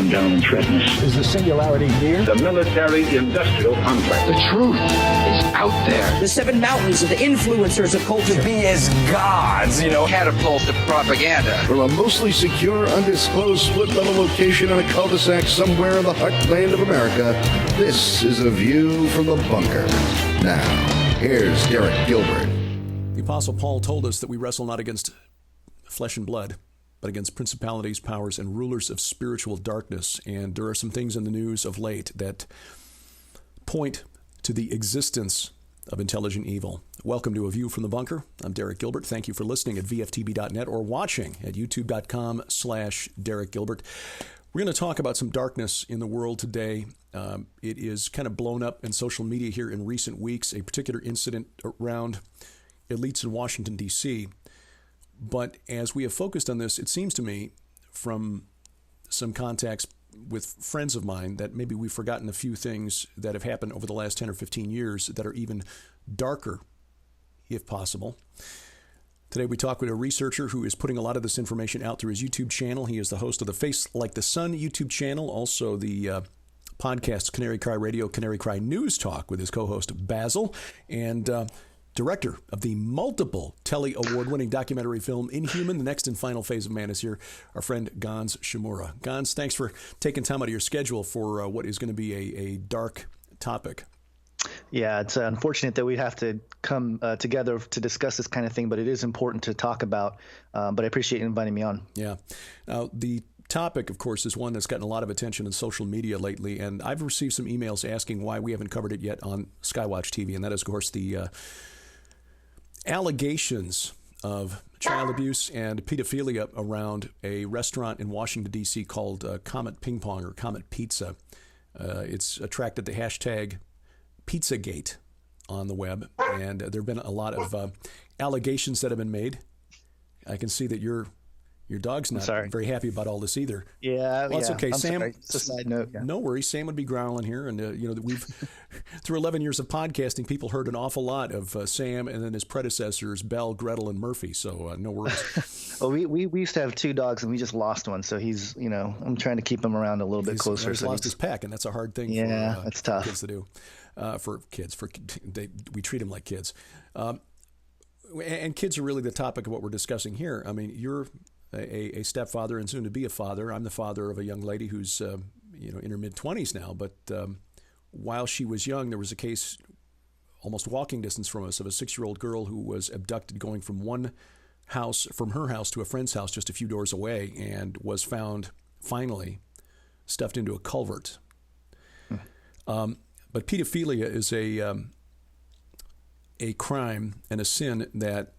come down and threaten us. Is the singularity here? The military-industrial complex. The truth is out there. The seven mountains of the influencers of culture. To be as gods, Catapult to propaganda. From a mostly secure, undisclosed split-level location in a cul-de-sac somewhere in the heartland of America, this is A View from the Bunker. Now, here's Derek Gilbert. The Apostle Paul told us that we wrestle not against flesh and blood, but against principalities, powers, and rulers of spiritual darkness. And there are some things in the news of late that point to the existence of intelligent evil. Welcome to A View from the Bunker. I'm Derek Gilbert. Thank you for listening at VFTB.net or watching at youtube.com/Derek Gilbert. We're going to talk about some darkness in the world today. It is kind of blown up in social media here in recent weeks, a particular incident around elites in Washington, D.C., but as we have focused on this, it seems to me from some contacts with friends of mine that maybe we've forgotten a few things that have happened over the last 10 or 15 years that are even darker, if possible. Today we talk with a researcher who is putting a lot of this information out through his YouTube channel. He is the host of the Face Like the Sun YouTube channel, also the podcast Canary Cry Radio, Canary Cry News Talk with his co-host Basil, and director of the multiple Telly Award-winning documentary film Inhuman, The Next and Final Phase of Man is here, our friend Gonz Shimura. Gonz, thanks for taking time out of your schedule for what is going to be a dark topic. Yeah, it's unfortunate that we have to come together to discuss this kind of thing, but it is important to talk about. But I appreciate you inviting me on. Yeah. Now, the topic, of course, is one that's gotten a lot of attention in social media lately, and I've received some emails asking why we haven't covered it yet on Skywatch TV, and that is, of course, the allegations of child abuse and pedophilia around a restaurant in Washington, D.C. called Comet Ping-Pong or Comet Pizza. It's attracted the hashtag Pizzagate on the web, and there have been a lot of allegations that have been made. I can see that your dog's not very happy about all this either. Yeah, well, it's okay. I'm Sam, sorry. It's a side note. Yeah. No worries. Sam would be growling here, and we've through 11 years of podcasting, people heard an awful lot of Sam and then his predecessors, Belle, Gretel, and Murphy. So no worries. Well, we used to have two dogs, and we just lost one. So he's, I'm trying to keep him around a little bit closer. He's lost his pack, and that's a hard thing. Yeah, for that's tough. Kids to do. We treat them like kids, and kids are really the topic of what we're discussing here. I mean, you're a stepfather and soon to be a father. I'm the father of a young lady who's in her mid-20s now. But while she was young, there was a case almost walking distance from us of a 6-year-old girl who was abducted going from her house to a friend's house just a few doors away, and was found finally stuffed into a culvert. But pedophilia is a crime and a sin that,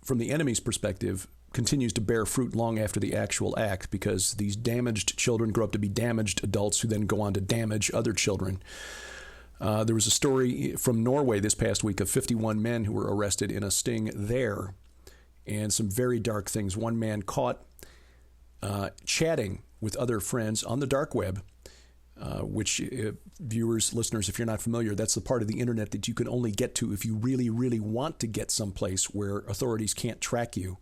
from the enemy's perspective, continues to bear fruit long after the actual act, because these damaged children grow up to be damaged adults who then go on to damage other children. There was a story from Norway this past week of 51 men who were arrested in a sting there, and some very dark things. One man caught chatting with other friends on the dark web, which viewers, listeners, if you're not familiar, that's the part of the internet that you can only get to if you really, really want to get someplace where authorities can't track you.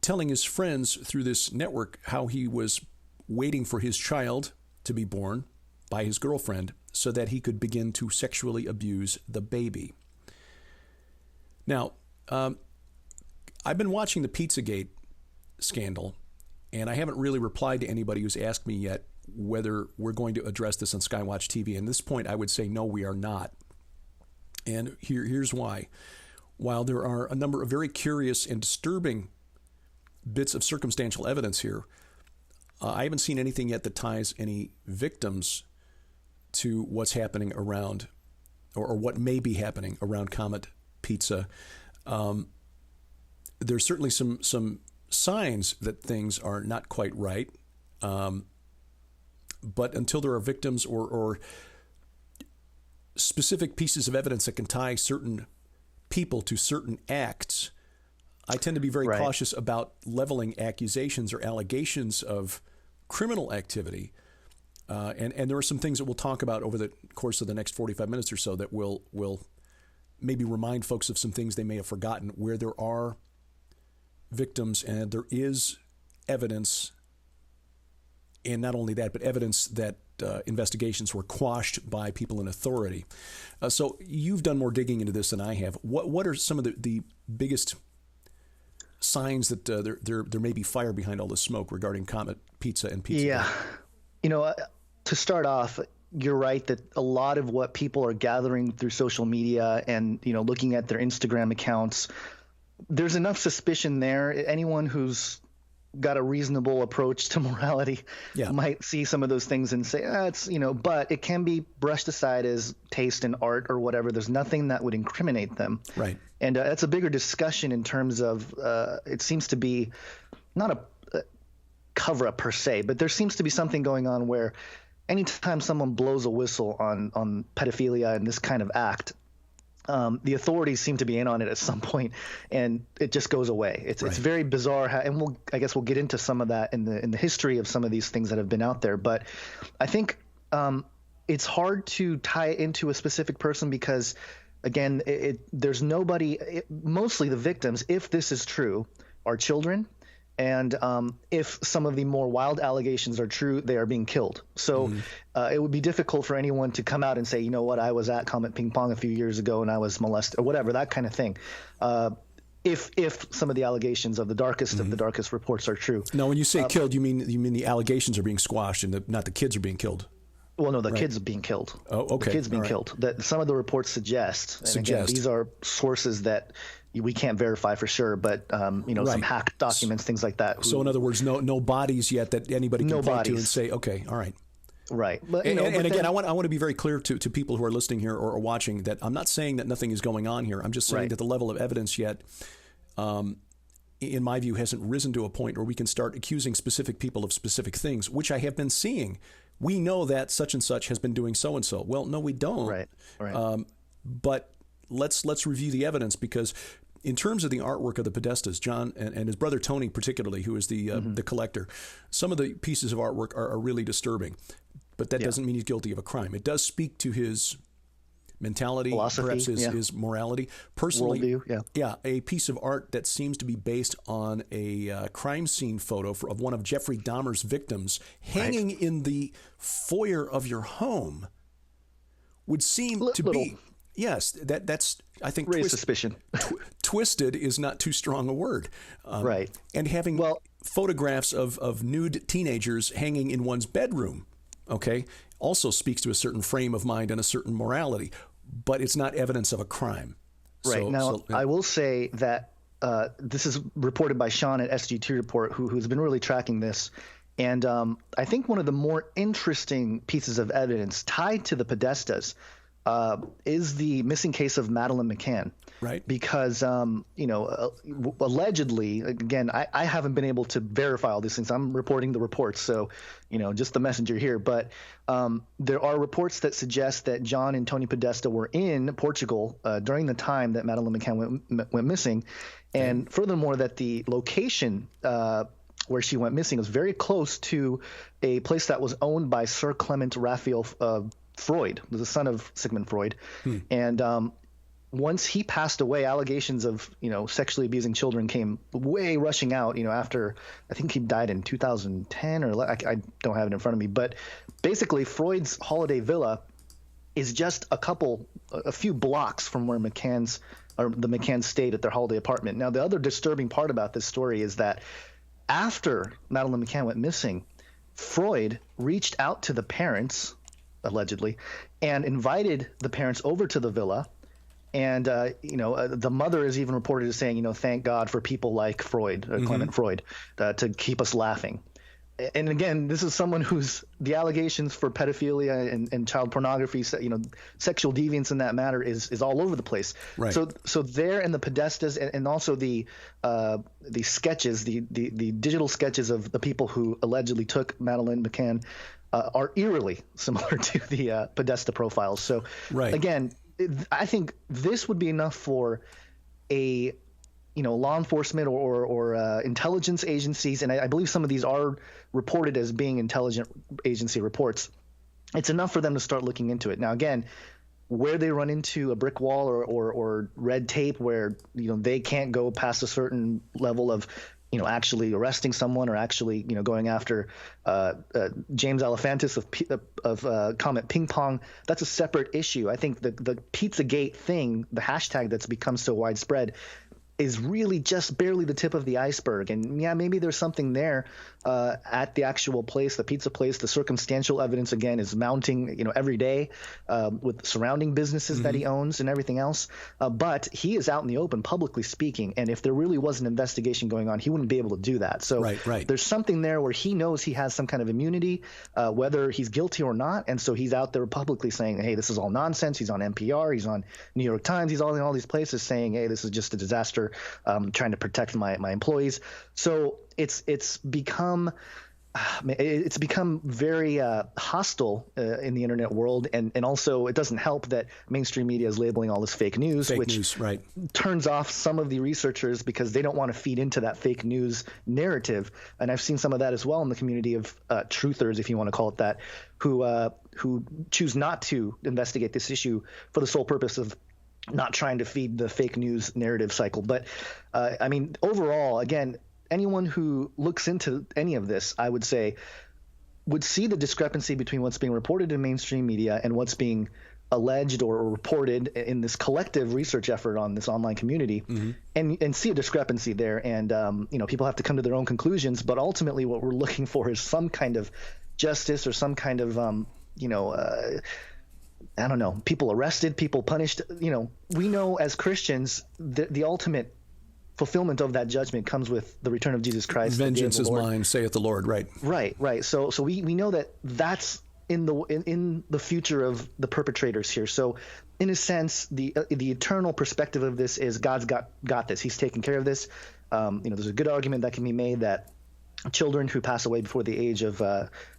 Telling his friends through this network how he was waiting for his child to be born by his girlfriend so that he could begin to sexually abuse the baby. Now, I've been watching the Pizzagate scandal, and I haven't really replied to anybody who's asked me yet whether we're going to address this on Skywatch TV. And at this point, I would say no, we are not. And here's why. While there are a number of very curious and disturbing bits of circumstantial evidence here, I haven't seen anything yet that ties any victims to what's happening around, or what may be happening around Comet Pizza. There's certainly some signs that things are not quite right, but until there are victims or specific pieces of evidence that can tie certain people to certain acts, I tend to be very cautious about leveling accusations or allegations of criminal activity. And there are some things that we'll talk about over the course of the next 45 minutes or so that will maybe remind folks of some things they may have forgotten, where there are victims and there is evidence And not only that, but evidence that investigations were quashed by people in authority. So you've done more digging into this than I have. What are some of the biggest signs that there may be fire behind all this smoke regarding Comet Pizza and Pizzagate? Yeah. To start off, you're right that a lot of what people are gathering through social media and, looking at their Instagram accounts, there's enough suspicion there. Anyone who's got a reasonable approach to morality might see some of those things and say, but it can be brushed aside as taste in art or whatever. There's nothing that would incriminate them. Right. And that's a bigger discussion in terms of it seems to be not a cover-up per se, but there seems to be something going on where anytime someone blows a whistle on pedophilia and this kind of act, the authorities seem to be in on it at some point, and it just goes away. It's very bizarre, and I guess we'll get into some of that in the history of some of these things that have been out there. But I think it's hard to tie it into a specific person because, again, there's nobody. Mostly the victims, if this is true, are children. And if some of the more wild allegations are true, they are being killed. So it would be difficult for anyone to come out and say, you know what, I was at Comet Ping-Pong a few years ago and I was molested or whatever, that kind of thing. If some of the allegations of the darkest of the darkest reports are true. Now, when you say killed, you mean the allegations are being squashed and not the kids are being killed? Well, no, the kids are being killed. Oh, okay. The kids being killed. That some of the reports suggest. Again, these are sources that we can't verify for sure, but some hacked documents, things like that. So in other words, no bodies yet that anybody can point to and say, okay, all right. Right. But, again, I want to be very clear to people who are listening here or watching that I'm not saying that nothing is going on here. I'm just saying that the level of evidence yet, in my view, hasn't risen to a point where we can start accusing specific people of specific things, which I have been seeing. We know that such and such has been doing so and so. Well, no, we don't. Right. But let's review the evidence, because in terms of the artwork of the Podestas, John and his brother Tony particularly, who is the collector, some of the pieces of artwork are really disturbing. But that doesn't mean he's guilty of a crime. It does speak to his mentality, philosophy, perhaps his morality. Personally, a piece of art that seems to be based on a crime scene photo of one of Jeffrey Dahmer's victims hanging in the foyer of your home would seem to be... Yes, that's I think raise suspicion. Twisted is not too strong a word. Right. And having photographs of nude teenagers hanging in one's bedroom, also speaks to a certain frame of mind and a certain morality, but it's not evidence of a crime. Right. I will say that this is reported by Sean at SG2 Report, who's been really tracking this. And I think one of the more interesting pieces of evidence tied to the Podestas is the missing case of Madeleine McCann. Right. Because, allegedly, again, I haven't been able to verify all these things. I'm reporting the reports, so, just the messenger here. But there are reports that suggest that John and Tony Podesta were in Portugal during the time that Madeleine McCann went missing. And furthermore, that the location where she went missing was very close to a place that was owned by Sir Clement Raphael Freud, the son of Sigmund Freud. And once he passed away, allegations of sexually abusing children came way rushing out. After I think he died in 2010 or I don't have it in front of me, but basically Freud's holiday villa is just a few blocks from where the McCanns stayed at their holiday apartment. Now, the other disturbing part about this story is that after Madeleine McCann went missing, Freud reached out to the parents, allegedly, and invited the parents over to the villa. And, the mother is even reported as saying, thank God for people like Freud, Clement Freud, to keep us laughing. And again, this is someone who's the allegations for pedophilia and child pornography, sexual deviance in that matter is all over the place. Right. So there in the Podestas and also the sketches, the digital sketches of the people who allegedly took Madeleine McCann are eerily similar to the Podesta profiles. So again, I think this would be enough for a law enforcement or intelligence agencies, and I believe some of these are reported as being intelligence agency reports. It's enough for them to start looking into it. Now, again, where they run into a brick wall or red tape where they can't go past a certain level of actually arresting someone or actually, going after James Alefantis of Comet Ping-Pong. That's a separate issue. I think the Pizzagate thing, the hashtag that's become so widespread, is really just barely the tip of the iceberg. And yeah, maybe there's something there at the actual place, the pizza place. The circumstantial evidence, again, is mounting, every day with surrounding businesses that he owns and everything else. But he is out in the open, publicly speaking. And if there really was an investigation going on, he wouldn't be able to do that. So right. There's something there where he knows he has some kind of immunity, whether he's guilty or not. And so he's out there publicly saying, hey, this is all nonsense. He's on NPR. He's on New York Times. He's all in all these places saying, hey, this is just a disaster. Trying to protect my employees. So it's become very hostile in the internet world, and also it doesn't help that mainstream media is labeling all this fake news, which turns off some of the researchers because they don't want to feed into that fake news narrative. And I've seen some of that as well in the community of truthers, if you want to call it that, who choose not to investigate this issue for the sole purpose of not trying to feed the fake news narrative cycle. But overall, again, anyone who looks into any of this, I would say, would see the discrepancy between what's being reported in mainstream media and what's being alleged or reported in this collective research effort on this online community, and see a discrepancy there. And people have to come to their own conclusions. But ultimately, what we're looking for is some kind of justice or some kind of I don't know, people arrested, people punished. We know as Christians the ultimate fulfillment of that judgment comes with the return of Jesus Christ. Vengeance is mine, saith the Lord. Right. So we know that that's in the future of the perpetrators here. So in a sense, the eternal perspective of this is God's got this. He's taking care of this. There's a good argument that can be made that children who pass away before the age of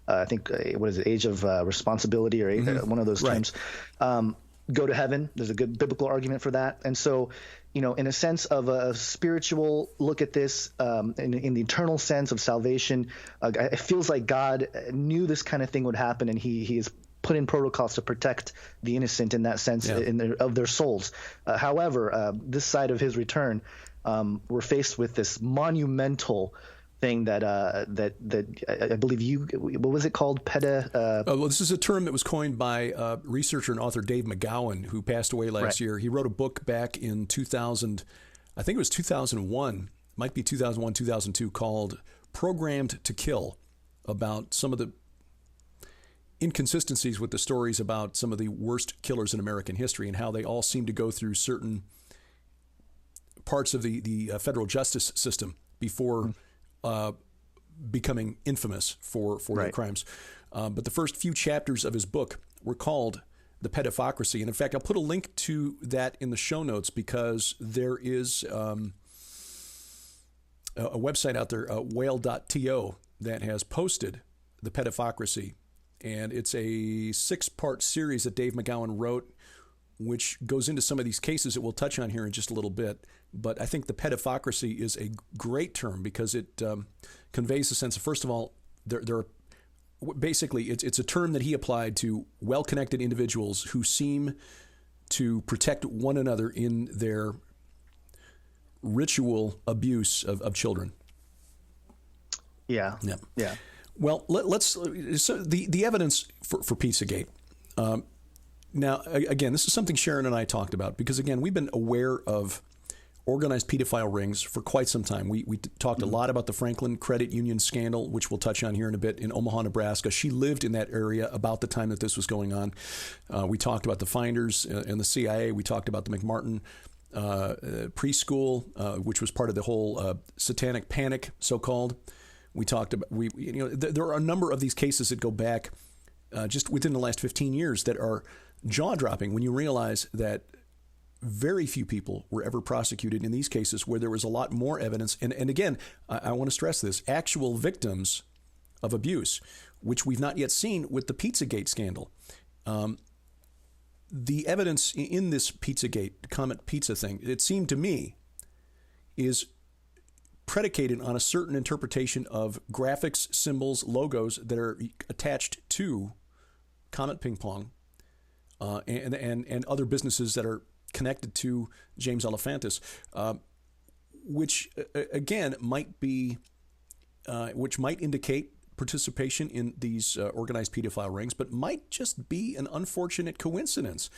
age of responsibility or one of those terms, go to heaven. There's a good biblical argument for that. And so, in a sense of a spiritual look at this, in the eternal sense of salvation, it feels like God knew this kind of thing would happen, and he is put in protocols to protect the innocent in that sense of their souls. However, this side of his return, we're faced with this monumental thing that I believe what was it called? Well, this is a term that was coined by researcher and author Dave McGowan, who passed away last year. He wrote a book back in 2000, I think it was 2001, might be 2001, 2002, called Programmed to Kill, about some of the inconsistencies with the stories about some of the worst killers in American history and how they all seem to go through certain parts of the federal justice system before becoming infamous for their crimes. But the first few chapters of his book were called The Pedophocracy. And in fact, I'll put a link to that in the show notes because there is a website out there, whale.to, that has posted The Pedophocracy. And it's a 6-part series that Dave McGowan wrote, which goes into some of these cases that we'll touch on here in just a little bit. But I think the pedophocracy is a great term because it conveys a sense of, first of all, there are basically it's a term that he applied to well-connected individuals who seem to protect one another in their ritual abuse of children. Yeah. Well, let's so the evidence for Pizzagate. Now, again, this is something Sharon and I talked about because, again, we've been aware of organized pedophile rings for quite some time. We talked a lot about the Franklin Credit Union scandal, which we'll touch on here in a bit, in Omaha, Nebraska. She lived in that area about the time that this was going on. We talked about the Finders and the CIA. We talked about the McMartin Preschool, which was part of the whole satanic panic, so-called. We talked about there are a number of these cases that go back just within the last 15 years that are jaw-dropping when you realize that very few people were ever prosecuted in these cases where there was a lot more evidence. And again, I want to stress this, actual victims of abuse, which we've not yet seen with the Pizzagate scandal. The evidence in this Pizzagate, Comet Pizza thing, it seemed to me, is predicated on a certain interpretation of graphics, symbols, logos that are attached to Comet Ping-Pong and other businesses that are connected to James Alefantis. which again might be, which might indicate participation in these organized pedophile rings, but might just be an unfortunate coincidence.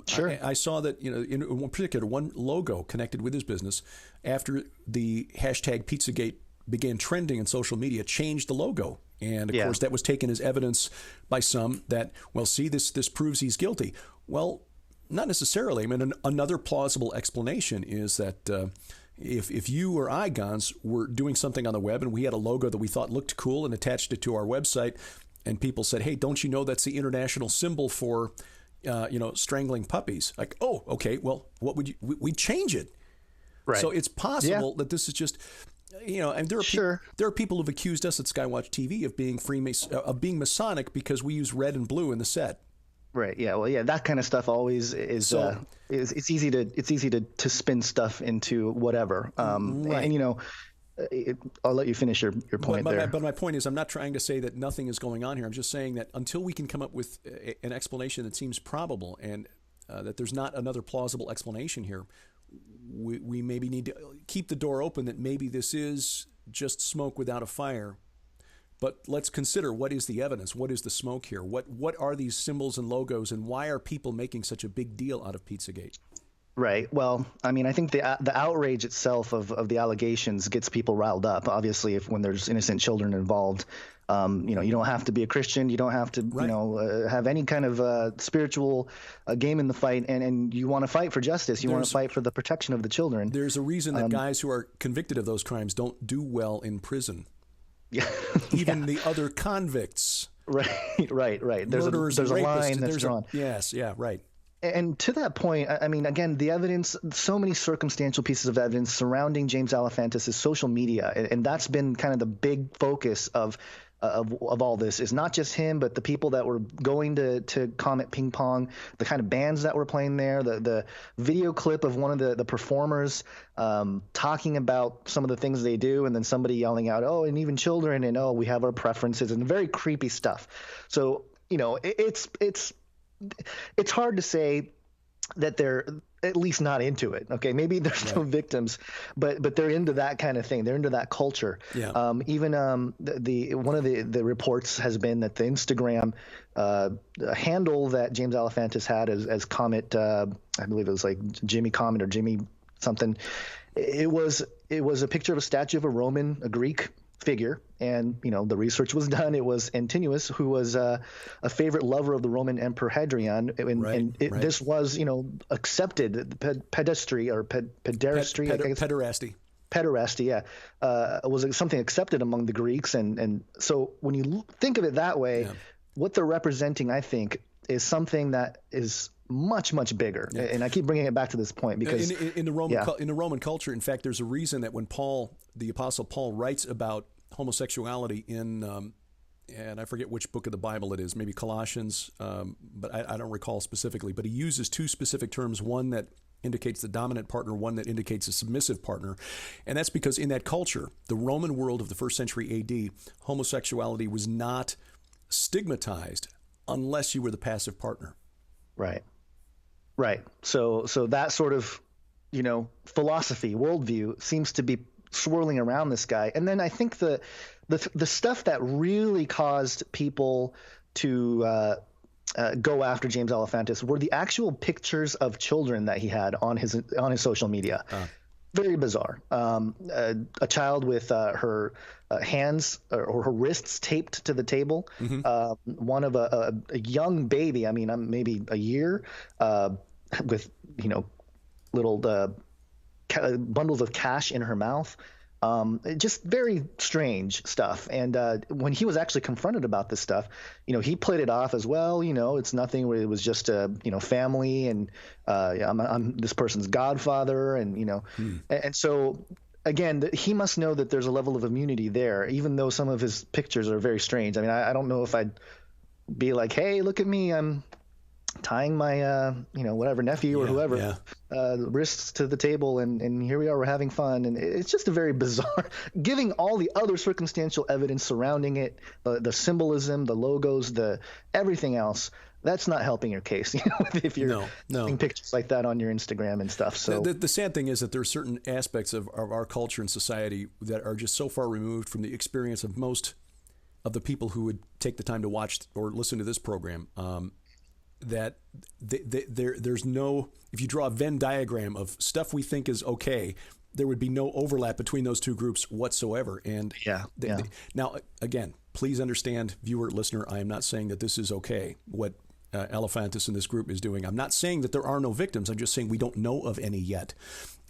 Sure. I saw that, in one particular, one logo connected with his business, after the hashtag Pizzagate began trending in social media, changed the logo. And of course, that was taken as evidence by some that, well, see, this proves he's guilty. Well, not necessarily. I mean, another plausible explanation is that if you or I, Gonz, were doing something on the web and we had a logo that we thought looked cool and attached it to our website, and people said, hey, don't you know that's the international symbol for, strangling puppies? Like, oh, okay, well, what would you, we'd change it. Right. So it's possible that this is just, and there are there are people who've accused us at Skywatch TV of being being Masonic because we use red and blue in the set. Right. Yeah. Well, yeah. That kind of stuff always is. It's easy to spin stuff into whatever. Right. And I'll let you finish your point there. But my point is, I'm not trying to say that nothing is going on here. I'm just saying that until we can come up with an explanation that seems probable, and that there's not another plausible explanation here, we maybe need to keep the door open that maybe this is just smoke without a fire. But let's consider, what is the evidence? What is the smoke here? What are these symbols and logos, and why are people making such a big deal out of Pizzagate? Right. Well, I mean, I think the outrage itself of the allegations gets people riled up. Obviously, when there's innocent children involved, you don't have to be a Christian. You don't have to, have any kind of spiritual game in the fight. And you want to fight for justice. You want to fight for the protection of the children. There's a reason that guys who are convicted of those crimes don't do well in prison. Yeah. Even the other convicts. Right. There's a line that's drawn. Yes. Yeah. Right. And to that point, I mean, again, the evidence, so many circumstantial pieces of evidence surrounding James Alefantis' social media, and that's been kind of the big focus of all this, is not just him, but the people that were going to comment Ping-Pong, the kind of bands that were playing there, the video clip of one of the performers talking about some of the things they do, and then somebody yelling out, oh, and even children, and oh, we have our preferences, and very creepy stuff. So, it's hard to say that they're at least not into it. Okay, maybe there's no victims, but they're into that kind of thing. They're into that culture. Yeah. Even the one of the reports has been that the Instagram handle that James Alefantis had as Comet, I believe it was like Jimmy Comet or Jimmy something. It was a picture of a statue of a Greek figure, and the research was done. It was Antinous, who was a favorite lover of the Roman Emperor Hadrian, and this was accepted. Pederasty, was something accepted among the Greeks, and so when you think of it that way, what they're representing, I think, is something that is much, much bigger. Yeah. And I keep bringing it back to this point because in the Roman culture, in fact, there's a reason that when the Apostle Paul writes about homosexuality in, and I forget which book of the Bible it is, maybe Colossians, but I don't recall specifically, but he uses two specific terms, one that indicates the dominant partner, one that indicates a submissive partner. And that's because in that culture, the Roman world of the first century AD, homosexuality was not stigmatized unless you were the passive partner. Right. So that sort of, philosophy, worldview seems to be swirling around this guy. And then I think the stuff that really caused people to go after James Alefantis were the actual pictures of children that he had on his social media. Very bizarre. A child with her hands or her wrists taped to the table. Mm-hmm. One of a young baby, maybe a year, with little bundles of cash in her mouth. Just very strange stuff. And when he was actually confronted about this stuff, he played it off as, well, it's nothing. It was just family, and I'm this person's godfather, and and so again, he must know that there's a level of immunity there, even though some of his pictures are very strange. I don't know if I'd be like, hey, look at me, I'm tying my whatever nephew or whoever wrists to the table, and here we are, we're having fun. And it's just a very bizarre, giving all the other circumstantial evidence surrounding it, the symbolism, the logos, the everything else. that's not helping your case, if you're putting pictures like that on your Instagram and stuff. So the sad thing is that there are certain aspects of our culture and society that are just so far removed from the experience of most of the people who would take the time to watch or listen to this program, that there's no, if you draw a Venn diagram of stuff we think is okay, there would be no overlap between those two groups whatsoever. And now, again, please understand, viewer, listener, I am not saying that this is okay, what Elephantis in this group is doing. I'm not saying that there are no victims. I'm just saying we don't know of any yet.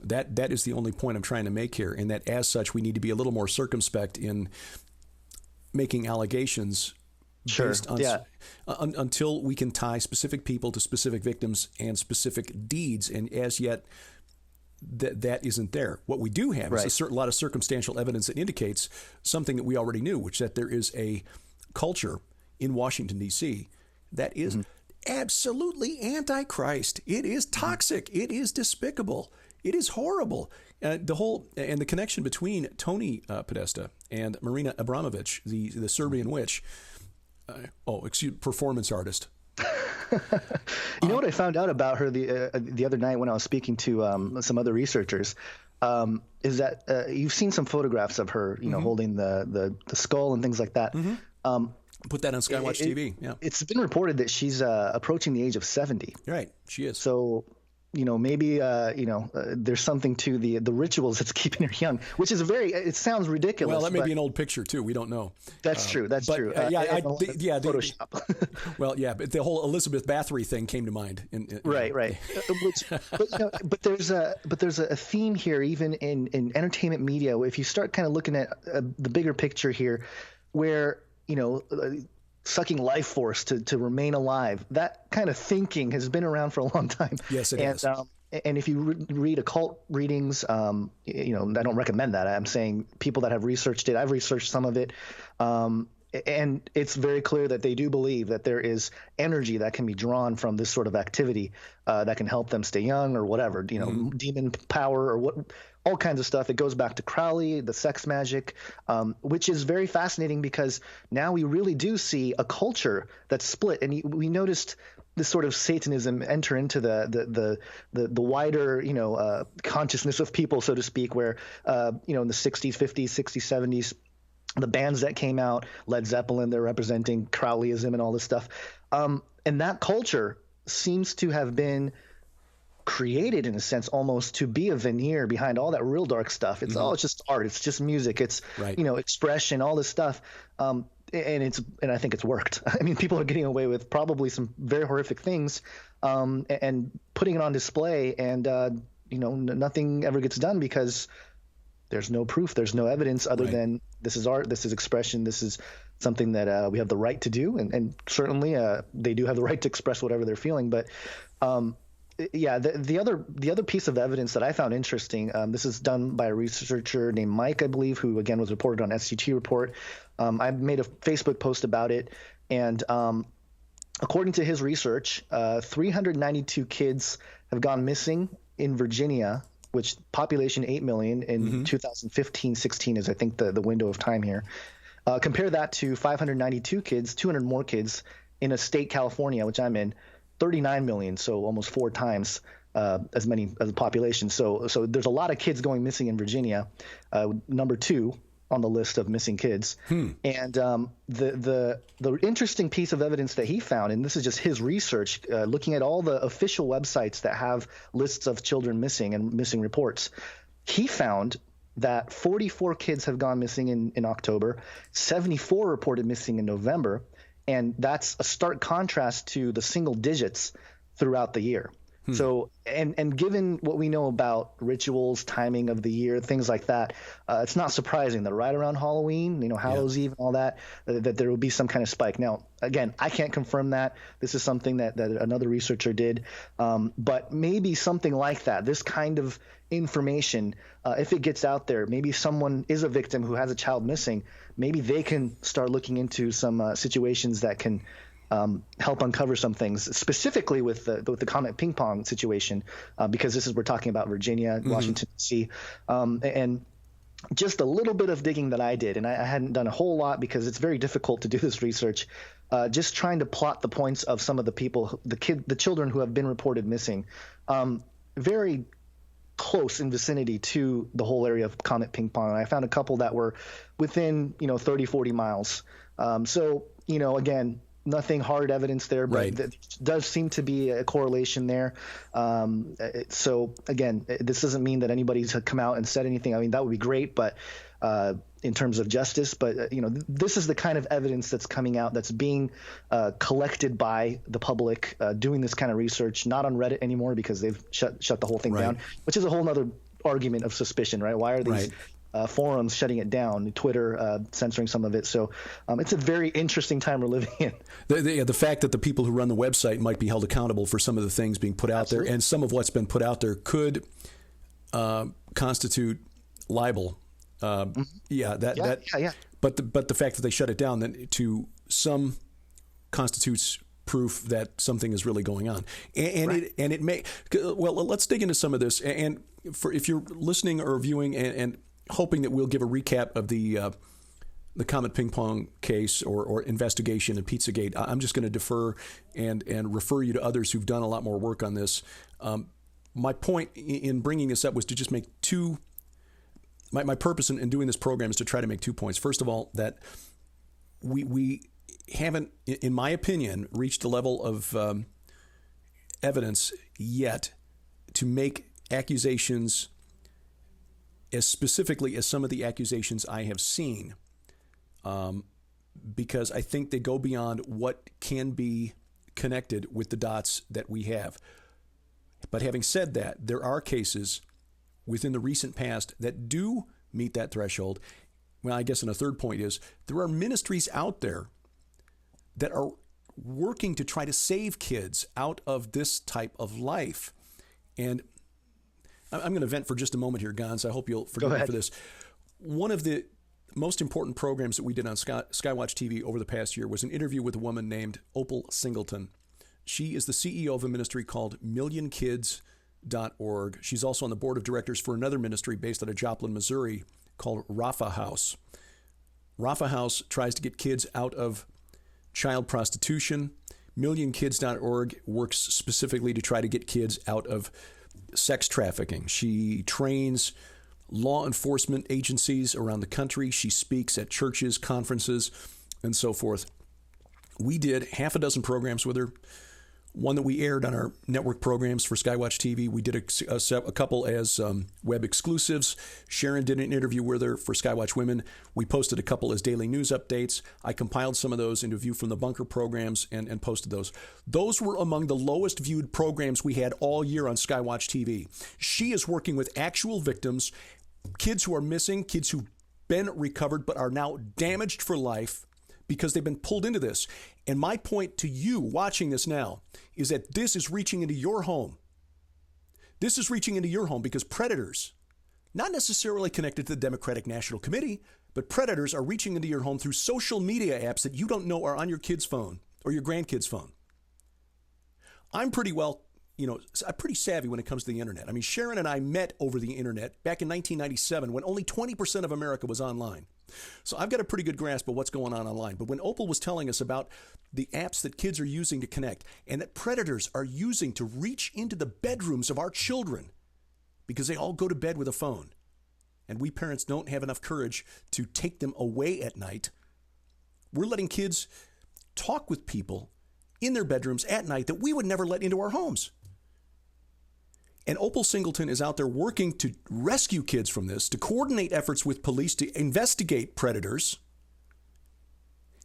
That is the only point I'm trying to make here, and that as such, we need to be a little more circumspect in making allegations based on until we can tie specific people to specific victims and specific deeds, and as yet that isn't there. What we do have is a lot of circumstantial evidence that indicates something that we already knew, which is that there is a culture in Washington, D.C. that is absolutely anti-Christ. It is toxic. It is despicable. It is horrible. The connection between Tony Podesta and Marina Abramović, the Serbian witch, performance artist. You know what I found out about her the other night when I was speaking to some other researchers, is that you've seen some photographs of her, holding the skull and things like that. Put that on Skywatch TV. Yeah, it's been reported that she's approaching the age of 70. Right, she is. So, maybe there's something to the rituals that's keeping her young, which is it sounds ridiculous. Well, that may be an old picture too. We don't know. That's true. That's true. Photoshop. But the whole Elizabeth Bathory thing came to mind. Right. But there's a theme here, even in entertainment media. If you start kind of looking at the bigger picture here, where sucking life force to remain alive. That kind of thinking has been around for a long time. Yes, it has. And if you read occult readings, I don't recommend that. I'm saying people that have researched it, I've researched some of it, and it's very clear that they do believe that there is energy that can be drawn from this sort of activity that can help them stay young or whatever, demon power or what. All kinds of stuff. It goes back to Crowley, the sex magic, which is very fascinating because now we really do see a culture that's split. And we noticed this sort of Satanism enter into the wider, consciousness of people, so to speak, where, in the 60s, 50s, 60s, 70s, the bands that came out, Led Zeppelin, they're representing Crowleyism and all this stuff. And that culture seems to have been created in a sense almost to be a veneer behind all that real dark stuff. It's it's just art, it's just music, it's expression, all this stuff, and I think it's worked. I mean, people are getting away with probably some very horrific things and putting it on display, and nothing ever gets done because there's no proof, there's no evidence other than this is art, this is expression, this is something that we have the right to do, and certainly they do have the right to express whatever they're feeling. But the other piece of evidence that I found interesting, this is done by a researcher named Mike, I believe, who again was reported on SCT Report. I made a Facebook post about it, and according to his research, 392 kids have gone missing in Virginia, which population 8 million in 2015-16 is I think the window of time here. Compare that to 592 kids, 200 more kids in a state, California, which I'm in, 39 million, so almost 4 times as many as the population. So there's a lot of kids going missing in Virginia, number 2 on the list of missing kids. And the interesting piece of evidence that he found, and this is just his research, looking at all the official websites that have lists of children missing and missing reports, he found that 44 kids have gone missing in October, 74 reported missing in November, and that's a stark contrast to the single digits throughout the year. So, and given what we know about rituals, timing of the year, things like that, it's not surprising that right around Halloween, Hallows Eve and all that, that there will be some kind of spike. Now, again, I can't confirm that. This is something that another researcher did. But maybe something like that, this kind of information, if it gets out there, maybe someone is a victim who has a child missing, maybe they can start looking into some situations that can help uncover some things, specifically with the Comet Ping-Pong situation, because we're talking about Virginia, Washington, D.C., and just a little bit of digging that I did, and I hadn't done a whole lot because it's very difficult to do this research. just trying to plot the points of some of the people, the children who have been reported missing, very close in vicinity to the whole area of Comet Ping-Pong. And I found a couple that were within, 30, 40 miles. So, again, nothing hard evidence there, but there does seem to be a correlation there. So again, this doesn't mean that anybody's come out and said anything. I mean, that would be great, but in terms of justice, but this is the kind of evidence that's coming out, that's being collected by the public, doing this kind of research, not on Reddit anymore because they've shut the whole thing down, which is a whole nother argument of suspicion, right? Why are these forums shutting it down, Twitter censoring some of it? So it's a very interesting time we're living in. The fact that the people who run the website might be held accountable for some of the things being put out there, and some of what's been put out there could constitute libel. But the fact that they shut it down then to some constitutes proof that something is really going on, and it may. Well, let's dig into some of this. And for if you're listening or viewing and hoping that we'll give a recap of the Comet Ping-Pong case or investigation in Pizzagate, I'm just going to defer and refer you to others who've done a lot more work on this. My point in bringing this up was to just make two. My purpose in doing this program is to try to make 2 points. First of all, that we haven't, in my opinion, reached a level of evidence yet to make accusations as specifically as some of the accusations I have seen, because I think they go beyond what can be connected with the dots that we have. But having said that, there are cases within the recent past that do meet that threshold. Well, I guess, and a third point is there are ministries out there that are working to try to save kids out of this type of life. And I'm going to vent for just a moment here, Gonz. I hope you'll forgive me for this. One of the most important programs that we did on Skywatch TV over the past year was an interview with a woman named Opal Singleton. She is the CEO of a ministry called MillionKids.org. She's also on the board of directors for another ministry based out of Joplin, Missouri, called Rapha House. Rapha House tries to get kids out of child prostitution. MillionKids.org works specifically to try to get kids out of sex trafficking. She trains law enforcement agencies around the country. She speaks at churches, conferences, and so forth. We did half a dozen programs with her. One that we aired on our network programs for Skywatch TV. We did a couple as web exclusives. Sharon did an interview with her for Skywatch Women. We posted a couple as daily news updates. I compiled some of those into View from the Bunker programs and posted those. Those were among the lowest viewed programs we had all year on Skywatch TV. She is working with actual victims, kids who are missing, kids who've been recovered but are now damaged for life because they've been pulled into this. And my point to you watching this now is that this is reaching into your home. This is reaching into your home because predators, not necessarily connected to the Democratic National Committee, but predators are reaching into your home through social media apps that you don't know are on your kid's phone or your grandkid's phone. I'm pretty savvy when it comes to the internet. I mean, Sharon and I met over the internet back in 1997 when only 20% of America was online. So I've got a pretty good grasp of what's going on online. But when Opal was telling us about the apps that kids are using to connect and that predators are using to reach into the bedrooms of our children because they all go to bed with a phone and we parents don't have enough courage to take them away at night, we're letting kids talk with people in their bedrooms at night that we would never let into our homes. And Opal Singleton is out there working to rescue kids from this, to coordinate efforts with police to investigate predators.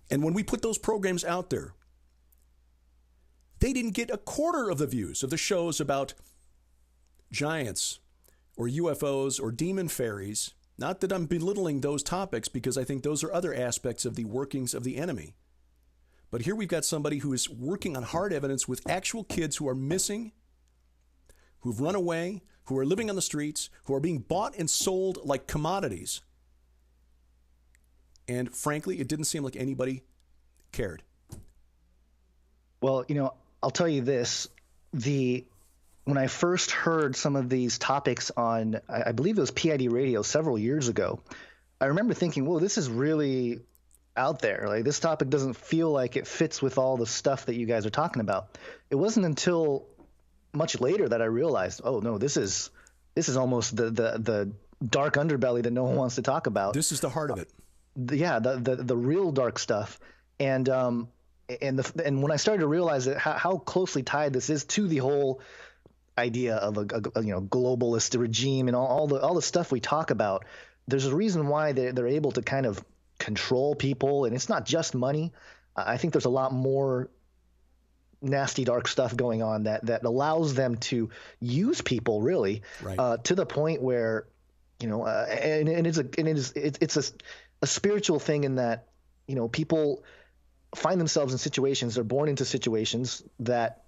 And when we put those programs out there, they didn't get a quarter of the views of the shows about giants or UFOs or demon fairies. Not that I'm belittling those topics, because I think those are other aspects of the workings of the enemy. But here we've got somebody who is working on hard evidence with actual kids who are missing, who've run away, who are living on the streets, who are being bought and sold like commodities. And frankly, it didn't seem like anybody cared. Well, I'll tell you this. When I first heard some of these topics on, I believe it was PID radio several years ago, I remember thinking, whoa, this is really out there. Like, this topic doesn't feel like it fits with all the stuff that you guys are talking about. It wasn't until much later that I realized, oh no, this is almost the dark underbelly that no one wants to talk about. This is the heart of it. The real dark stuff. And when I started to realize that how closely tied this is to the whole idea of a globalist regime and all the stuff we talk about, there's a reason why they're able to kind of control people, and it's not just money. I think there's a lot more nasty, dark stuff going on that allows them to use people really, right, to the point where, and it's a spiritual thing in that, people find themselves in situations, they're born into situations that,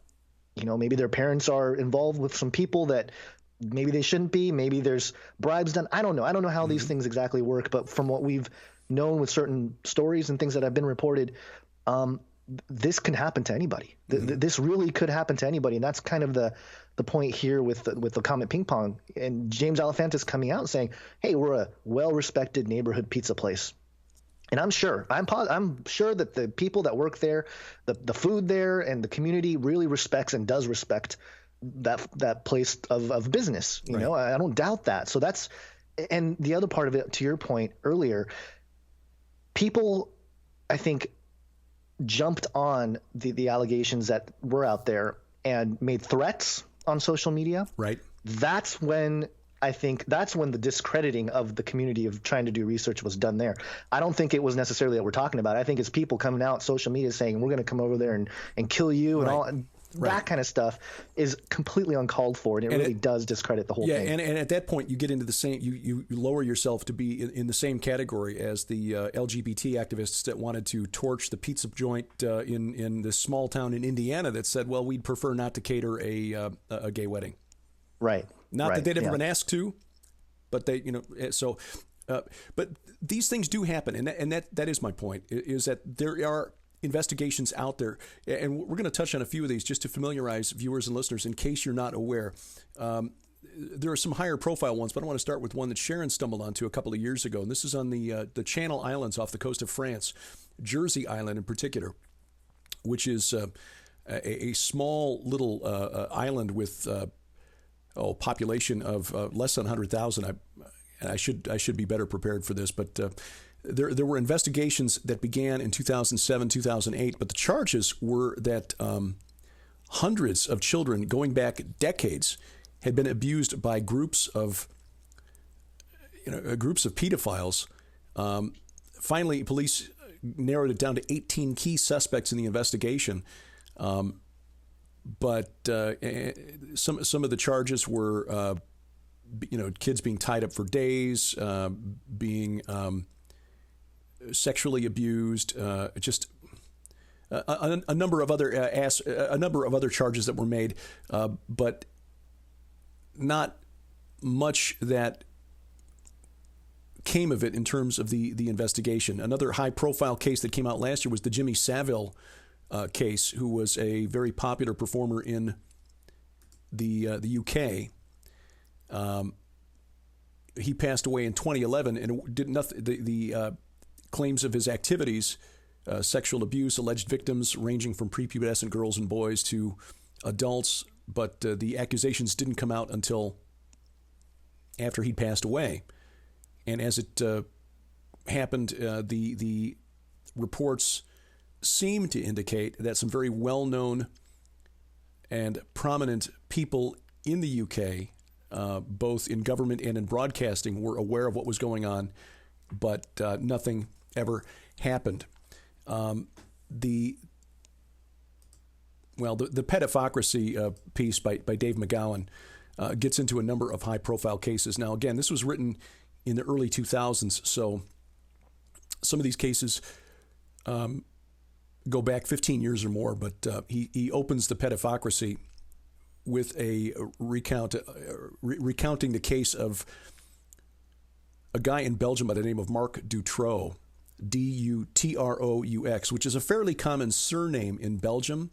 maybe their parents are involved with some people that maybe they shouldn't be. Maybe there's bribes done. I don't know. I don't know how these things exactly work, but from what we've known with certain stories and things that have been reported, this can happen to anybody. This really could happen to anybody, and that's kind of the point here with the comment Ping-Pong. And James Alefantis coming out and saying, "Hey, we're a well-respected neighborhood pizza place." And I'm sure that the people that work there, the food there, and the community really respects and does respect that place of business. You know, I don't doubt that. So that's, and the other part of it, to your point earlier, people, I think, jumped on the allegations that were out there and made threats on social media. Right. That's when the discrediting of the community of trying to do research was done there. I don't think it was necessarily that we're talking about. I think it's people coming out social media saying, we're going to come over there and kill you and all. And that kind of stuff is completely uncalled for, and it really does discredit the whole thing. And at that point, you get into the same, you lower yourself to be in the same category as the LGBT activists that wanted to torch the pizza joint in this small town in Indiana that said, well, we'd prefer not to cater a gay wedding. Right. Not that they'd ever been asked to, but they, so, but these things do happen. And that is my point, is that there are investigations out there. And we're going to touch on a few of these just to familiarize viewers and listeners in case you're not aware. There are some higher profile ones, but I want to start with one that Sharon stumbled onto a couple of years ago. And this is on the Channel Islands off the coast of France, Jersey Island in particular, which is a small little island with population of less than 100,000. I should be better prepared for this, but there were investigations that began in 2007, 2008, but the charges were that hundreds of children going back decades had been abused by groups of pedophiles. Finally, police narrowed it down to 18 key suspects in the investigation. But some of the charges were, kids being tied up for days, being sexually abused, just a number of other charges that were made, but not much that came of it in terms of the investigation. Another high-profile case that came out last year was the Jimmy Savile case, who was a very popular performer in the UK. He passed away in 2011, and did nothing. The claims of his activities, sexual abuse, alleged victims ranging from prepubescent girls and boys to adults, but the accusations didn't come out until after he'd passed away. And as it happened, the reports seem to indicate that some very well-known and prominent people in the UK, both in government and in broadcasting, were aware of what was going on, but nothing ever happened. The Pedophocracy piece by Dave McGowan gets into a number of high-profile cases. Now, again, this was written in the early 2000s, so some of these cases go back 15 years or more, but he opens the Pedophocracy with a recounting the case of a guy in Belgium by the name of Marc Dutroux, Dutroux, which is a fairly common surname in Belgium.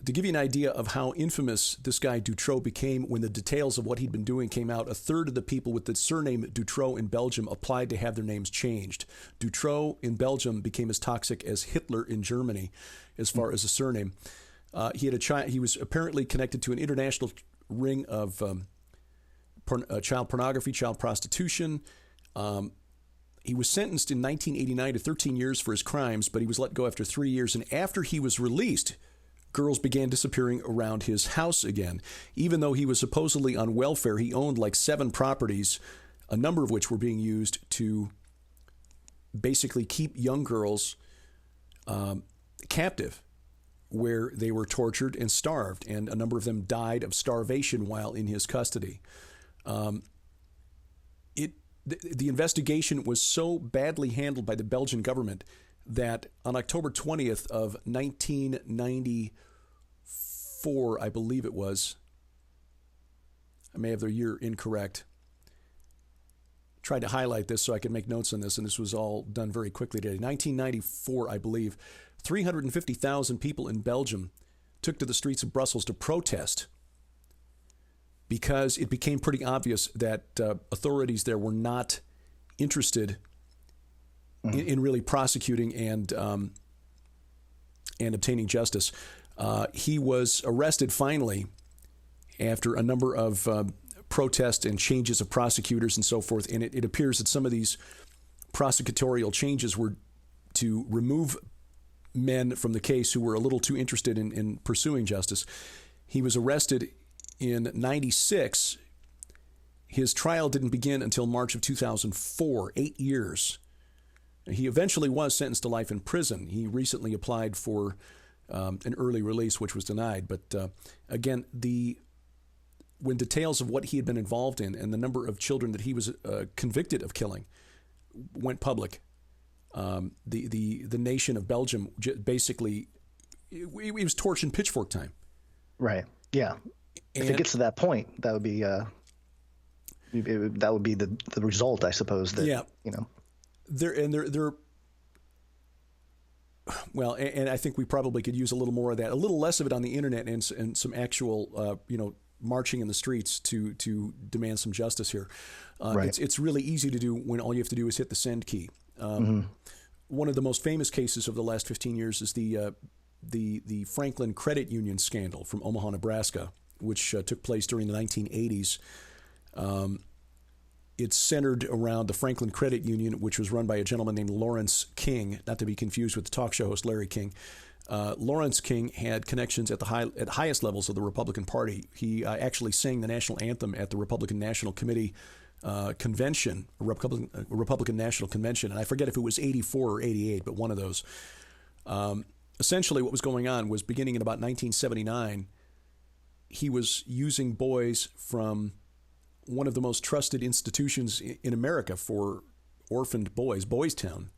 To give you an idea of how infamous this guy Dutroux became, when the details of what he'd been doing came out, a third of the people with the surname Dutroux in Belgium applied to have their names changed. Dutroux in Belgium became as toxic as Hitler in Germany, as far as a surname. He was apparently connected to an international ring of child pornography, child prostitution. He was sentenced in 1989 to 13 years for his crimes, but he was let go after 3 years. And after he was released, girls began disappearing around his house again. Even though he was supposedly on welfare, he owned like 7 properties, a number of which were being used to basically keep young girls captive, where they were tortured and starved, and a number of them died of starvation while in his custody. The investigation was so badly handled by the Belgian government that on October 20th of 1994, I believe it was, I may have the year incorrect, tried to highlight this so I could make notes on this, and this was all done very quickly today. 1994, I believe, 350,000 people in Belgium took to the streets of Brussels to protest because it became pretty obvious that authorities there were not interested in really prosecuting and obtaining justice. He was arrested finally after a number of protests and changes of prosecutors and so forth, and it appears that some of these prosecutorial changes were to remove men from the case who were a little too interested in pursuing justice. He was arrested in 96. His trial didn't begin until March of 2004, 8 years. He eventually was sentenced to life in prison. He recently applied for an early release, which was denied. But again, when details of what he had been involved in and the number of children that he was convicted of killing went public, the nation of Belgium basically, it was torch and pitchfork time. Right. Yeah. If it gets to that point, that would be the result, I suppose. That, yeah. You know. Well, and I think we probably could use a little more of that, a little less of it on the internet, and some actual, marching in the streets to demand some justice here. Right. It's really easy to do when all you have to do is hit the send key. One of the most famous cases of the last 15 years is the Franklin Credit Union scandal from Omaha, Nebraska, which took place during the 1980s. It's centered around the Franklin Credit Union, which was run by a gentleman named Lawrence King, not to be confused with the talk show host Larry King. Lawrence King had connections at highest levels of the Republican Party. He actually sang the national anthem at the Republican National Committee convention, Republican National Convention, and I forget if it was 84 or 88, but one of those. Essentially, what was going on was, beginning in about 1979, he was using boys from one of the most trusted institutions in America for orphaned boys, Boys Town,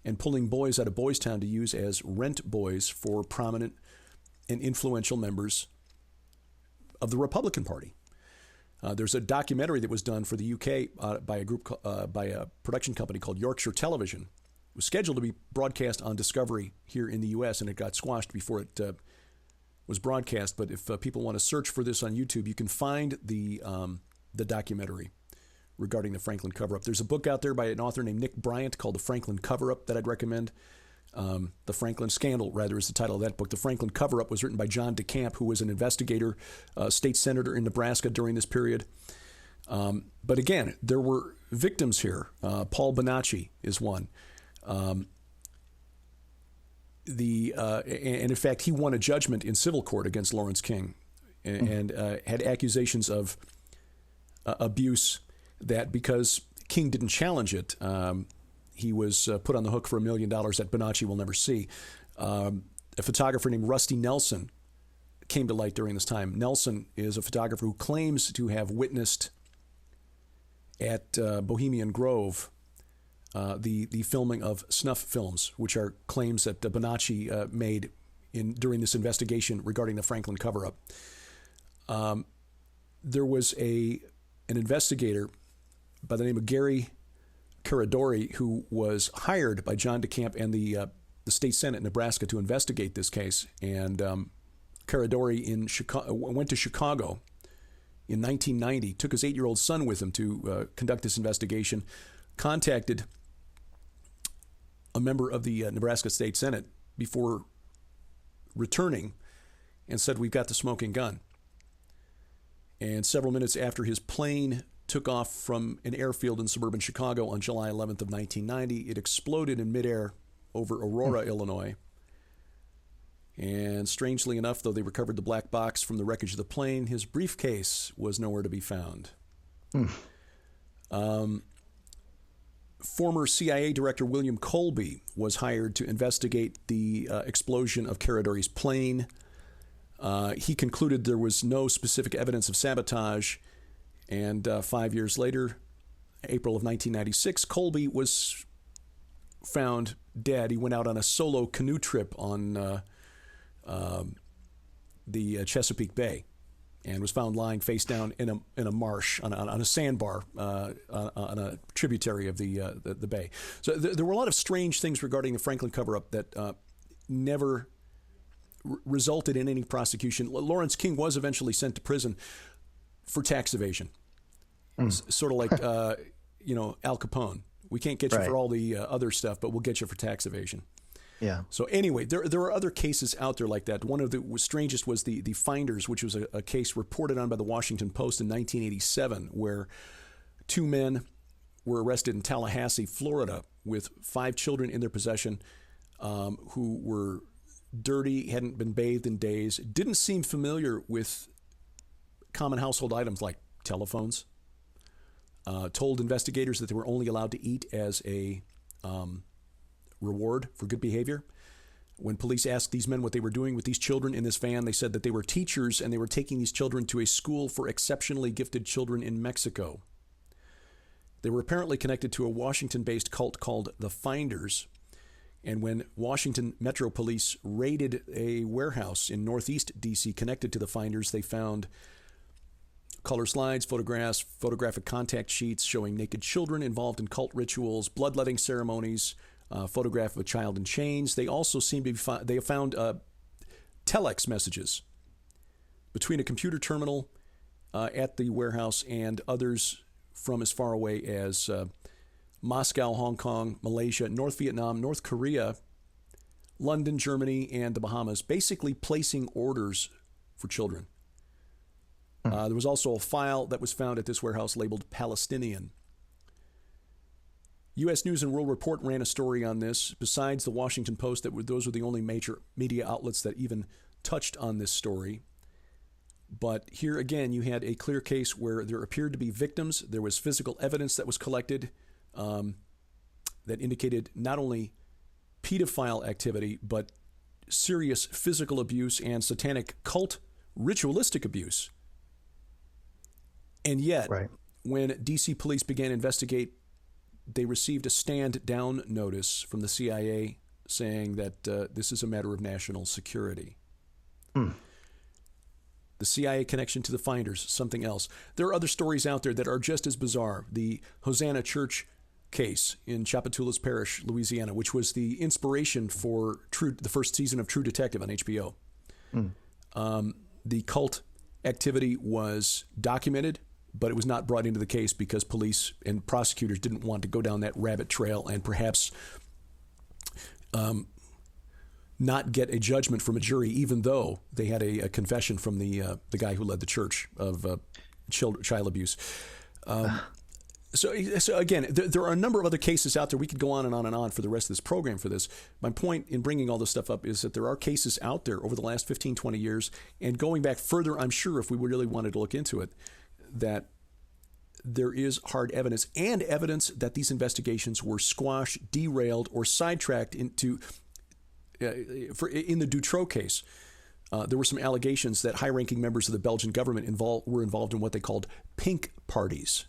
and pulling boys out of Boys Town to use as rent boys for prominent and influential members of the Republican Party. There's a documentary that was done for the UK by a production company called Yorkshire Television. It was scheduled to be broadcast on Discovery here in the U.S., and it got squashed before it was broadcast. But if people want to search for this on YouTube, you can find the documentary regarding the Franklin cover-up. There's a book out there by an author named Nick Bryant called The Franklin Cover-Up that I'd recommend. The Franklin Scandal, rather, is the title of that book. The Franklin Cover-Up was written by John DeCamp, who was an investigator, state senator in Nebraska during this period. But again, there were victims here. Paul Bonacci is one. And in fact, he won a judgment in civil court against Lawrence King and had accusations of abuse that, because King didn't challenge it, he was put on the hook for $1 million that Bonacci will never see. A photographer named Rusty Nelson came to light during this time. Nelson is a photographer who claims to have witnessed at Bohemian Grove the filming of snuff films, which are claims that Bonacci made during this investigation regarding the Franklin cover-up. There was an investigator by the name of Gary Caradori, who was hired by John DeCamp and the state senate in Nebraska to investigate this case. And Caradori in Chicago, went to Chicago in 1990, took his 8-year-old son with him to conduct this investigation, contacted a member of the Nebraska State Senate before returning and said, "We've got the smoking gun." And several minutes after his plane took off from an airfield in suburban Chicago on July 11th of 1990, it exploded in midair over Aurora, Illinois. And strangely enough, though they recovered the black box from the wreckage of the plane, his briefcase was nowhere to be found. Former CIA Director William Colby was hired to investigate the explosion of Caradori's plane. He concluded there was no specific evidence of sabotage, and 5 years later, April of 1996, Colby was found dead. He went out on a solo canoe trip on the Chesapeake Bay and was found lying face down in a marsh on a sandbar on a tributary of the bay. So there were a lot of strange things regarding the Franklin cover-up that never resulted in any prosecution. Lawrence King was eventually sent to prison for tax evasion, sort of like Al Capone. We can't get you for all the other stuff, but we'll get you for tax evasion. Yeah. So anyway, there are other cases out there like that. One of the strangest was the Finders, which was a case reported on by the Washington Post in 1987, where 2 men were arrested in Tallahassee, Florida, with 5 children in their possession who were dirty, hadn't been bathed in days, didn't seem familiar with common household items like telephones, told investigators that they were only allowed to eat as a reward for good behavior. When police asked these men what they were doing with these children in this van, they said that they were teachers and they were taking these children to a school for exceptionally gifted children in Mexico. They were apparently connected to a Washington-based cult called the Finders. And when Washington Metro Police raided a warehouse in Northeast D.C. connected to the Finders, they found color slides, photographs, photographic contact sheets showing naked children involved in cult rituals, bloodletting ceremonies, photograph of a child in chains. They also seem to be they found telex messages between a computer terminal at the warehouse and others from as far away as Moscow, Hong Kong, Malaysia, North Vietnam, North Korea, London, Germany, and the Bahamas, basically placing orders for children. There was also a file that was found at this warehouse labeled Palestinian. U.S. News and World Report ran a story on this. Besides the Washington Post, those were the only major media outlets that even touched on this story. But here again, you had a clear case where there appeared to be victims. There was physical evidence that was collected that indicated not only pedophile activity, but serious physical abuse and satanic cult ritualistic abuse. And yet, when D.C. police began to investigate, they received a stand-down notice from the CIA saying that this is a matter of national security. The CIA connection to the Finders, something else. There are other stories out there that are just as bizarre. The Hosanna Church case in Chapatoulas Parish, Louisiana, which was the inspiration for the first season of True Detective on HBO. The cult activity was documented, but it was not brought into the case because police and prosecutors didn't want to go down that rabbit trail and perhaps not get a judgment from a jury, even though they had a confession from the guy who led the church of child abuse. So again, there are a number of other cases out there. We could go on and on for the rest of this program for this. My point in bringing all this stuff up is that there are cases out there over the last 15, 20 years, and going back further, I'm sure if we really wanted to look into it, that there is hard evidence and evidence that these investigations were squashed, derailed, or sidetracked into. In the Dutroux case, there were some allegations that high-ranking members of the Belgian government were involved in what they called pink parties.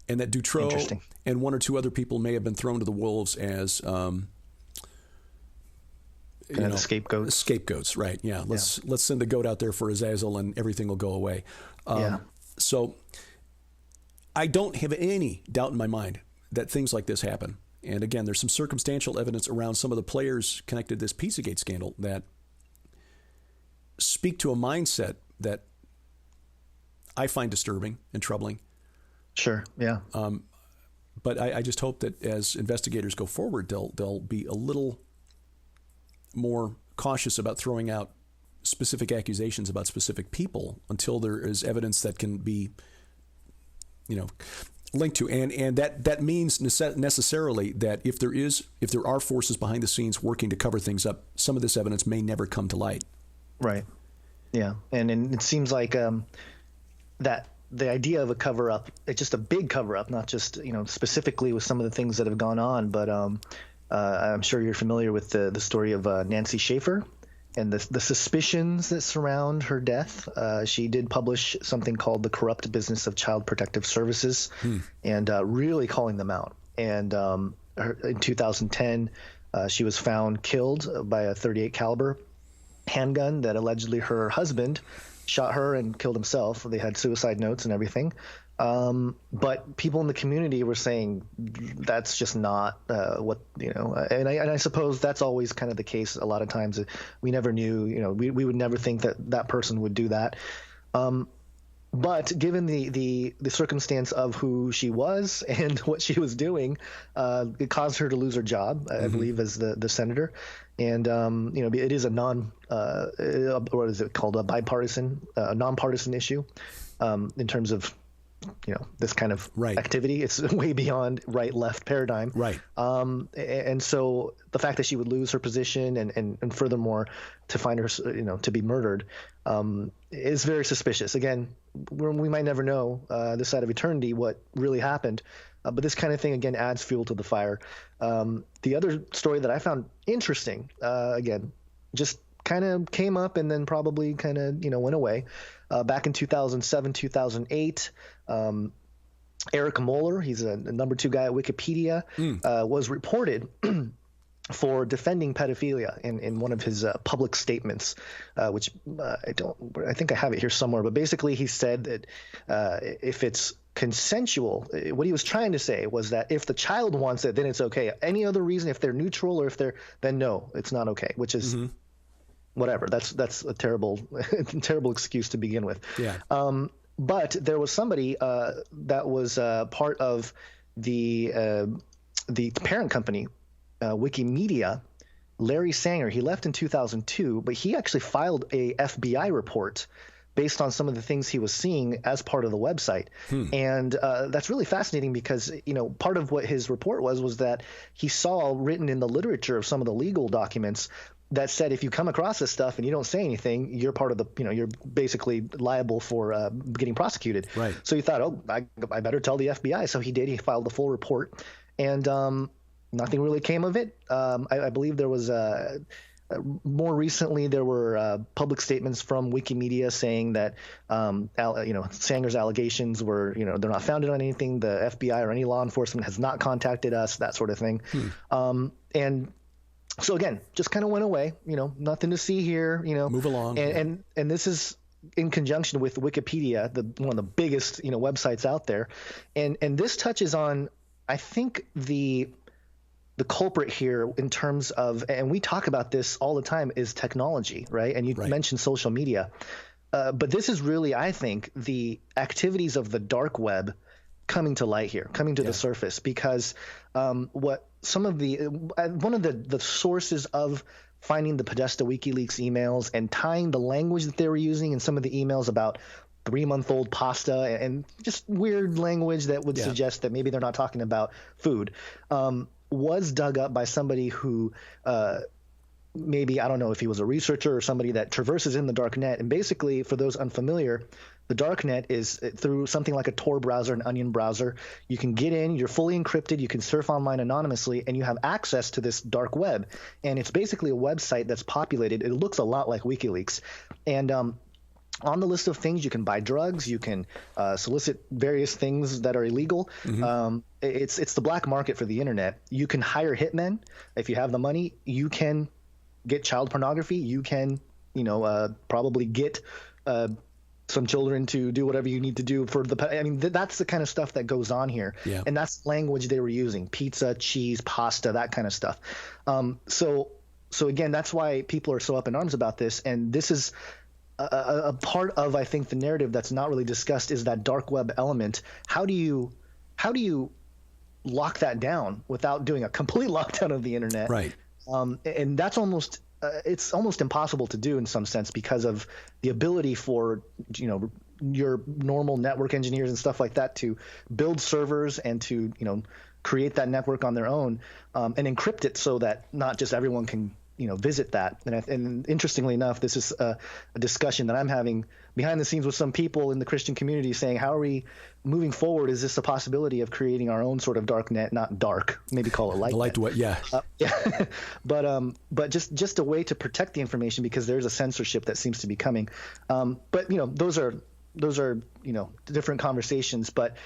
And that Dutroux and 1 or 2 other people may have been thrown to the wolves as scapegoats. Scapegoats, right? Yeah. Let's send the goat out there for Azazel, and everything will go away. So I don't have any doubt in my mind that things like this happen. And again, there's some circumstantial evidence around some of the players connected to this Pizzagate scandal that speak to a mindset that I find disturbing and troubling. Sure. Yeah. But I just hope that as investigators go forward, they'll be a little more cautious about throwing out specific accusations about specific people until there is evidence that can be, linked to. And that means necessarily that if there are forces behind the scenes working to cover things up, some of this evidence may never come to light. Right. Yeah. And it seems like that the idea of a cover-up, it's just a big cover-up, not just, specifically with some of the things that have gone on. But I'm sure you're familiar with the story of Nancy Schaefer and the suspicions that surround her death. She did publish something called The Corrupt Business of Child Protective Services, and really calling them out. And in 2010, she was found killed by a .38 caliber handgun that allegedly her husband shot her and killed himself. They had suicide notes and everything. But people in the community were saying that's just not what, and I suppose that's always kind of the case. A lot of times we never knew, we would never think that person would do that. But given the circumstance of who she was and what she was doing, it caused her to lose her job, I believe, as the senator. And, it is a what is it called? A bipartisan, nonpartisan issue in terms of, this kind of activity. It's way beyond right-left paradigm. Right. And so the fact that she would lose her position and furthermore to find her, to be murdered is very suspicious. Again, we might never know this side of eternity what really happened. But this kind of thing, again, adds fuel to the fire. The other story that I found interesting, again, just kind of came up and then probably kind of, went away. Back in 2007, 2008, Eric Moeller, he's a number 2 guy at Wikipedia, was reported for defending pedophilia in one of his public statements, which I think I have it here somewhere. But basically he said that if it's consensual, what he was trying to say was that if the child wants it, then it's okay. Any other reason, if they're neutral or then no, it's not okay, which is whatever. That's a terrible excuse to begin with. Yeah. But there was somebody that was part of the parent company, Wikimedia, Larry Sanger. He left in 2002, but he actually filed a FBI report based on some of the things he was seeing as part of the website. And that's really fascinating because, part of what his report was that he saw written in the literature of some of the legal documents that said if you come across this stuff and you don't say anything, you're part of the, you're basically liable for getting prosecuted. Right. So he thought, I better tell the FBI. So he did. He filed the full report, and nothing really came of it. I believe there was more recently there were public statements from Wikimedia saying that Sanger's allegations were they're not founded on anything. The FBI or any law enforcement has not contacted us, that sort of thing. And so again, just kind of went away. Nothing to see here. Move along. And this is in conjunction with Wikipedia, one of the biggest websites out there, and this touches on, I think, the culprit here in terms of, and we talk about this all the time, is technology, right? And you mentioned social media, but this is really, I think, the activities of the dark web coming to light here, coming to the surface, because what some of one of the sources of finding the Podesta WikiLeaks emails and tying the language that they were using in some of the emails about 3-month-old pasta and just weird language that would suggest that maybe they're not talking about food, was dug up by somebody who maybe, I don't know if he was a researcher or somebody that traverses in the dark net. And basically, for those unfamiliar, the dark net is through something like a Tor browser, an Onion browser. You can get in, you're fully encrypted, you can surf online anonymously, and you have access to this dark web. And it's basically a website that's populated. It looks a lot like WikiLeaks. And on the list of things, you can buy drugs, you can solicit various things that are illegal. It's the black market for the internet. You can hire hitmen. If you have the money, you can get child pornography. You can, probably get some children to do whatever you need to do for that's the kind of stuff that goes on here. Yeah. And that's language they were using: pizza, cheese, pasta, that kind of stuff. So again, that's why people are so up in arms about this. And this is a part of, I think, the narrative that's not really discussed is that dark web element. How do you lock that down without doing a complete lockdown of the internet? Right. And that's it's almost impossible to do in some sense because of the ability for, your normal network engineers and stuff like that to build servers and to, create that network on their own, and encrypt it so that not just everyone can, visit that. And interestingly enough, this is a discussion that I'm having behind the scenes with some people in the Christian community saying, how are we moving forward? Is this a possibility of creating our own sort of dark net, not dark, maybe call it light net. Yeah. Yeah. But just a way to protect the information because there's a censorship that seems to be coming. But those are different conversations. But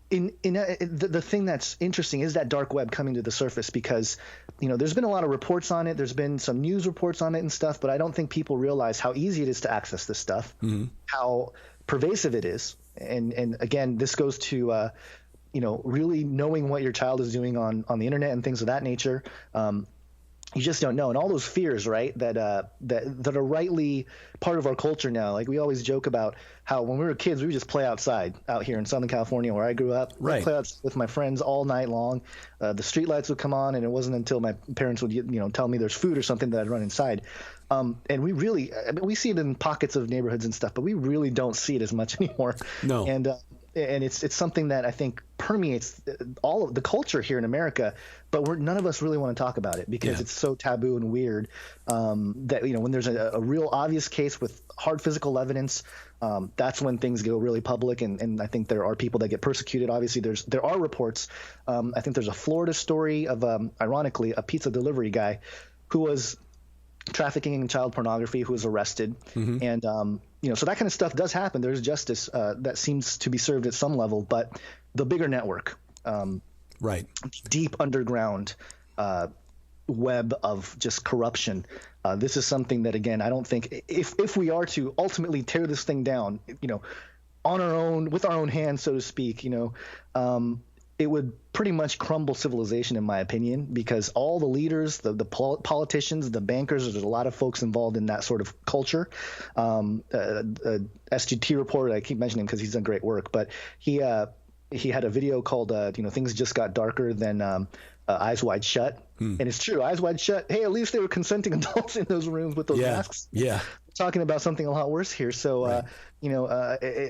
the thing that's interesting is that dark web coming to the surface because, there's been a lot of reports on it. There's been some news reports on it and stuff, but I don't think people realize how easy it is to access this stuff, how pervasive it is. And again, this goes to, really knowing what your child is doing on the internet and things of that nature. You just don't know. And all those fears, right, that are rightly part of our culture now. Like we always joke about how when we were kids, we would just play outside out here in Southern California where I grew up. Right. We'd play outside with my friends all night long. The street lights would come on, and it wasn't until my parents would, tell me there's food or something that I'd run inside. And we see it in pockets of neighborhoods and stuff, but we really don't see it as much anymore. No. And it's something that I think permeates all of the culture here in America, but none of us really want to talk about it because it's so taboo and weird. That when there's a real obvious case with hard physical evidence, that's when things go really public, and I think there are people that get persecuted. Obviously, there are reports. I think there's a Florida story of ironically a pizza delivery guy who was trafficking in child pornography who was arrested, and so that kind of stuff does happen. There's justice that seems to be served at some level, but the bigger network, right, deep underground web of just corruption. This is something that, again, I don't think if we are to ultimately tear this thing down, on our own, with our own hands, so to speak, it would pretty much crumble civilization, in my opinion, because all the leaders, the politicians, the bankers, there's a lot of folks involved in that sort of culture. SGT reporter, I keep mentioning him because he's done great work, but he had a video called Things Just Got Darker Than Eyes Wide Shut. And it's true, Eyes Wide Shut. Hey, at least they were consenting adults in those rooms with those masks. Yeah. We're talking about something a lot worse here. So, right.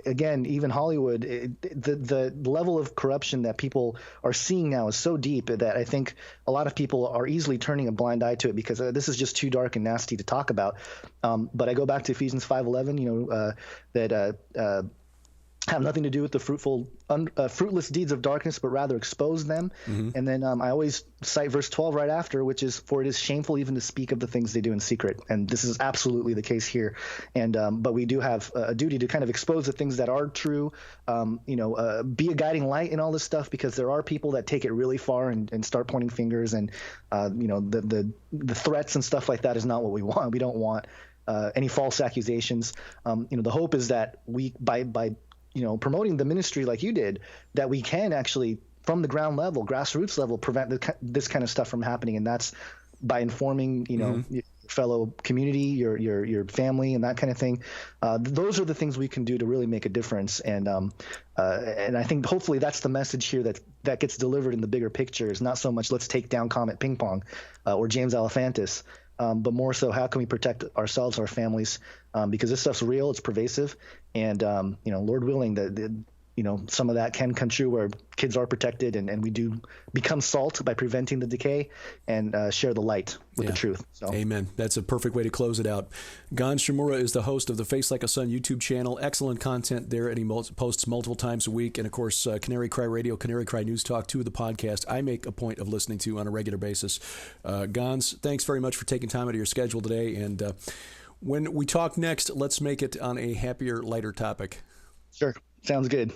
Again, even Hollywood, the level of corruption that people are seeing now is so deep that I think a lot of people are easily turning a blind eye to it because this is just too dark and nasty to talk about. But I go back to Ephesians 5:11, that have nothing to do with the fruitless deeds of darkness, but rather expose them. And then I always cite verse 12 right after, which is, for it is shameful even to speak of the things they do in secret. And this is absolutely the case here. And but we do have a duty to kind of expose the things that are true, be a guiding light in all this stuff, because there are people that take it really far and start pointing fingers. And, the threats and stuff like that is not what we want. We don't want any false accusations. The hope is that we, by promoting the ministry like you did, that we can actually, from the ground level, grassroots level, prevent this kind of stuff from happening. And that's by informing, your fellow community, your family, and that kind of thing. Those are the things we can do to really make a difference. And I think hopefully that's the message here that gets delivered in the bigger picture, is not so much let's take down Comet Ping-Pong or James Alefantis, but more so how can we protect ourselves, our families, because this stuff's real, it's pervasive, and Lord willing, some of that can come true where kids are protected and we do become salt by preventing the decay and share the light with the truth. So. Amen. That's a perfect way to close it out. Gonz Shimura is the host of the Face Like a Son YouTube channel. Excellent content there, and he posts multiple times a week. And of course, Canary Cry Radio, Canary Cry News Talk, two of the podcasts I make a point of listening to on a regular basis. Gonz, thanks very much for taking time out of your schedule today. And when we talk next, let's make it on a happier, lighter topic. Sure. Sounds good.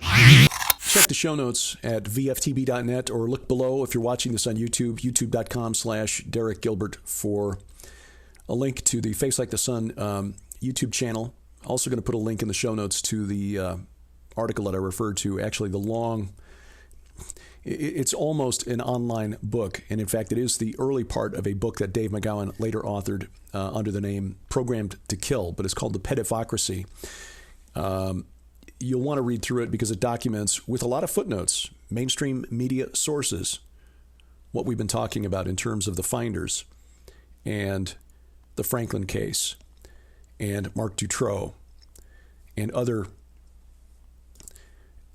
Check the show notes at VFTB.net or look below if you're watching this on YouTube, youtube.com/Derek Gilbert, for a link to the Face Like the Son YouTube channel. Also going to put a link in the show notes to the article that I referred to, actually the long It's almost an online book, and in fact, it is the early part of a book that Dave McGowan later authored under the name Programmed to Kill, but it's called The Pedophocracy. You'll want to read through it because it documents, with a lot of footnotes, mainstream media sources, what we've been talking about in terms of the finders and the Franklin case and Marc Dutroux and other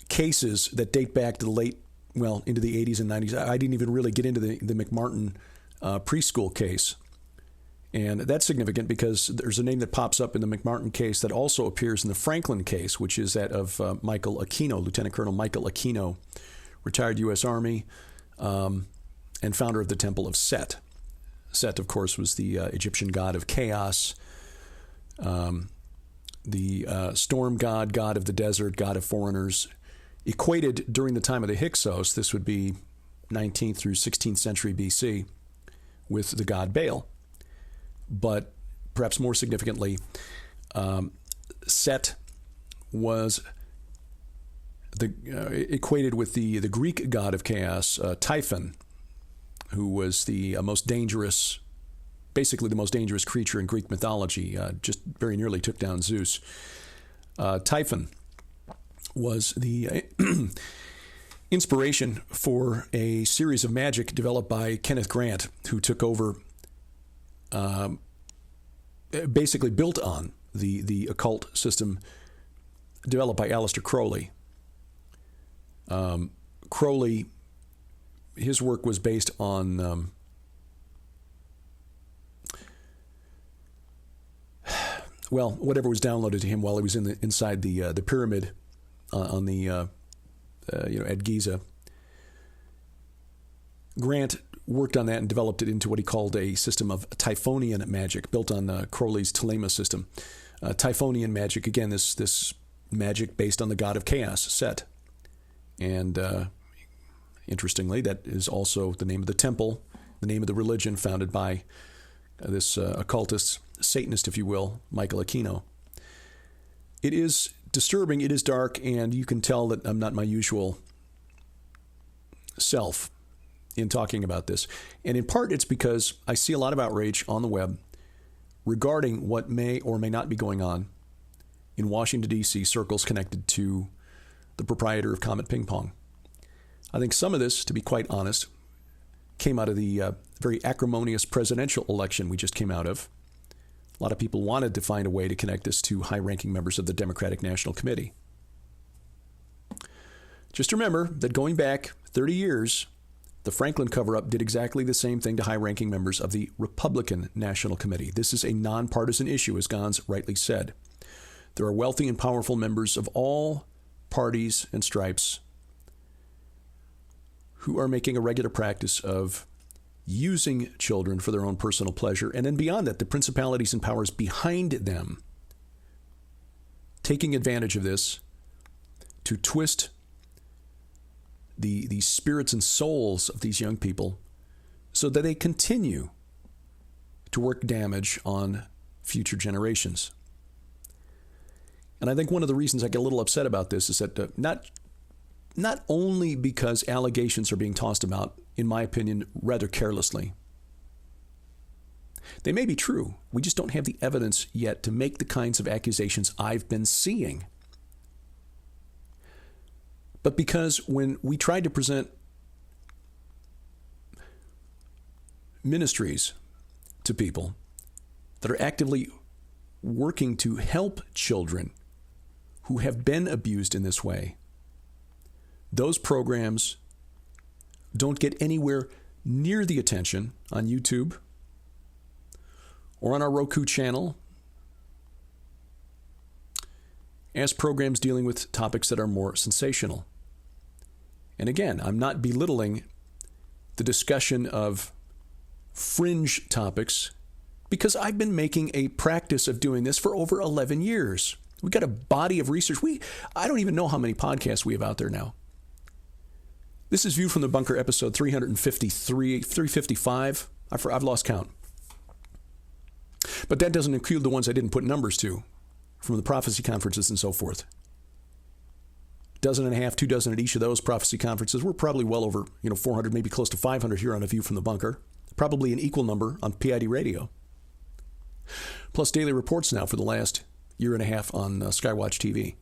cases that date back to into the 80s and 90s. I didn't even really get into the McMartin Preschool case. And that's significant because there's a name that pops up in the McMartin case that also appears in the Franklin case, which is that of Michael Aquino, Lieutenant Colonel Michael Aquino, retired U.S. Army and founder of the Temple of Set. Set, of course, was the Egyptian god of chaos, the storm god, god of the desert, god of foreigners, equated during the time of the Hyksos, this would be 19th through 16th century BC, with the god Baal. But perhaps more significantly, Set was equated with the Greek god of chaos, Typhon, who was the most dangerous, basically the most dangerous creature in Greek mythology, just very nearly took down Zeus. Typhon was the inspiration for a series of magic developed by Kenneth Grant, who took over, basically built on the occult system developed by Aleister Crowley. Crowley, his work was based on whatever was downloaded to him while he was inside the pyramid on the at Giza. Grant worked on that and developed it into what he called a system of Typhonian magic, built on Crowley's Thelema system. Typhonian magic, again, this magic based on the god of chaos, Set. And interestingly, that is also the name of the temple, the name of the religion founded by this occultist, Satanist, if you will, Michael Aquino. It is disturbing, it is dark, and you can tell that I'm not my usual self in talking about this. And in part, it's because I see a lot of outrage on the web regarding what may or may not be going on in Washington, D.C. circles connected to the proprietor of Comet Ping-Pong. I think some of this, to be quite honest, came out of the very acrimonious presidential election we just came out of. A lot of people wanted to find a way to connect this to high-ranking members of the Democratic National Committee. Just remember that going back 30 years, the Franklin cover-up did exactly the same thing to high-ranking members of the Republican National Committee. This is a nonpartisan issue, as Gonz rightly said. There are wealthy and powerful members of all parties and stripes who are making a regular practice of using children for their own personal pleasure, and then beyond that, the principalities and powers behind them taking advantage of this to twist the spirits and souls of these young people so that they continue to work damage on future generations. And I think one of the reasons I get a little upset about this is that not only because allegations are being tossed about, in my opinion, rather carelessly. They may be true. We just don't have the evidence yet to make the kinds of accusations I've been seeing. But because when we tried to present ministries to people that are actively working to help children who have been abused in this way, those programs don't get anywhere near the attention on YouTube or on our Roku channel as programs dealing with topics that are more sensational. And again, I'm not belittling the discussion of fringe topics because I've been making a practice of doing this for over 11 years. We've got a body of research. I don't even know how many podcasts we have out there now. This is View from the Bunker, episode 353, 355. I've lost count. But that doesn't include the ones I didn't put numbers to from the prophecy conferences and so forth. dozen and a half, 2 dozen at each of those prophecy conferences. We're probably well over 400, maybe close to 500 here on A View from the Bunker. Probably an equal number on PID Radio. Plus daily reports now for the last year and a half on Skywatch TV.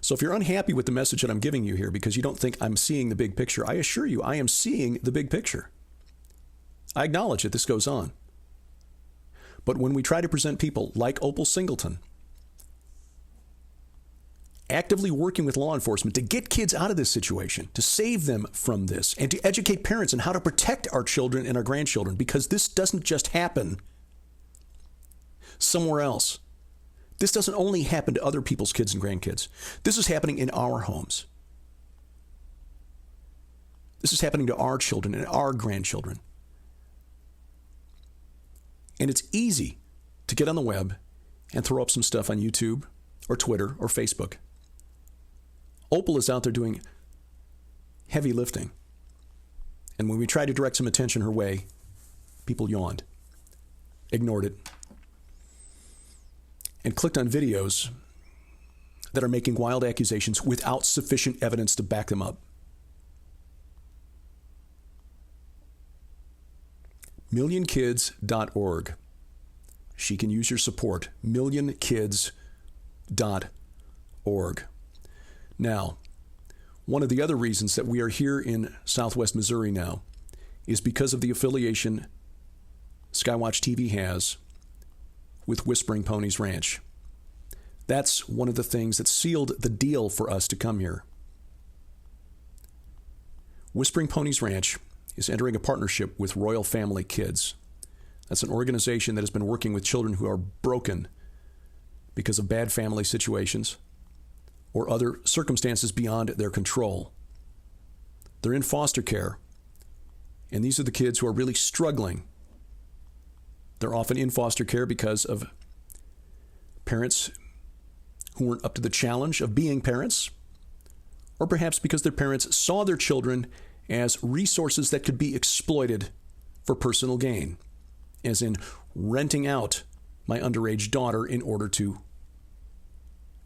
So if you're unhappy with the message that I'm giving you here because you don't think I'm seeing the big picture, I assure you I am seeing the big picture. I acknowledge that this goes on. But when we try to present people like Opal Singleton, actively working with law enforcement to get kids out of this situation, to save them from this, and to educate parents on how to protect our children and our grandchildren, because this doesn't just happen somewhere else. This doesn't only happen to other people's kids and grandkids. This is happening in our homes. This is happening to our children and our grandchildren. And it's easy to get on the web and throw up some stuff on YouTube or Twitter or Facebook. Opal is out there doing heavy lifting. And when we tried to direct some attention her way, people yawned, ignored it, and clicked on videos that are making wild accusations without sufficient evidence to back them up. MillionKids.org. She can use your support. MillionKids.org. Now, one of the other reasons that we are here in Southwest Missouri now is because of the affiliation Skywatch TV has with Whispering Ponies Ranch. That's one of the things that sealed the deal for us to come here. Whispering Ponies Ranch is entering a partnership with Royal Family Kids. That's an organization that has been working with children who are broken because of bad family situations or other circumstances beyond their control. They're in foster care, and these are the kids who are really struggling. They're often in foster care because of parents who weren't up to the challenge of being parents, or perhaps because their parents saw their children as resources that could be exploited for personal gain, as in renting out my underage daughter in order to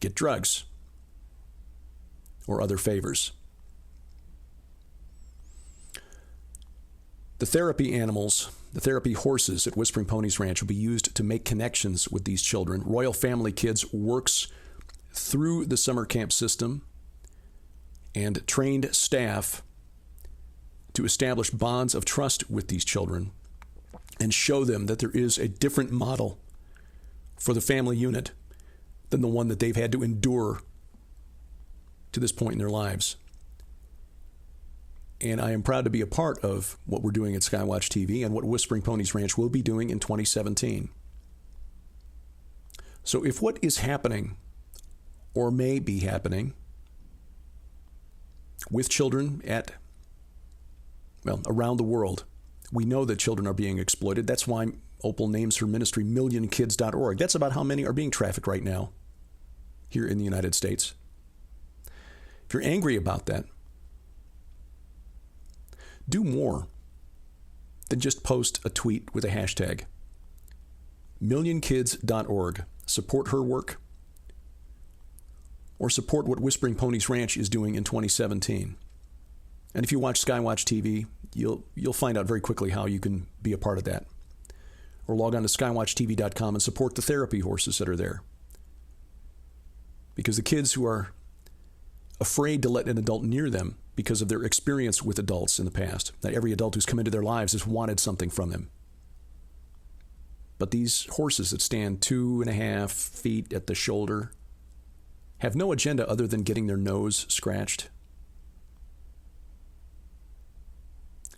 get drugs or other favors. The therapy animals, the therapy horses at Whispering Ponies Ranch will be used to make connections with these children. Royal Family Kids works through the summer camp system and trained staff to establish bonds of trust with these children and show them that there is a different model for the family unit than the one that they've had to endure to this point in their lives. And I am proud to be a part of what we're doing at Skywatch TV and what Whispering Ponies Ranch will be doing in 2017. So if what is happening or may be happening with children around the world, we know that children are being exploited. That's why Opal names her ministry MillionKids.org. That's about how many are being trafficked right now here in the United States. If you're angry about that, do more than just post a tweet with a hashtag. MillionKids.org. Support her work or support what Whispering Ponies Ranch is doing in 2017. And if you watch Skywatch TV, you'll find out very quickly how you can be a part of that. Or log on to skywatchtv.com and support the therapy horses that are there. Because the kids who are afraid to let an adult near them because of their experience with adults in the past. Not every adult who's come into their lives has wanted something from them. But these horses that stand 2.5 feet at the shoulder have no agenda other than getting their nose scratched.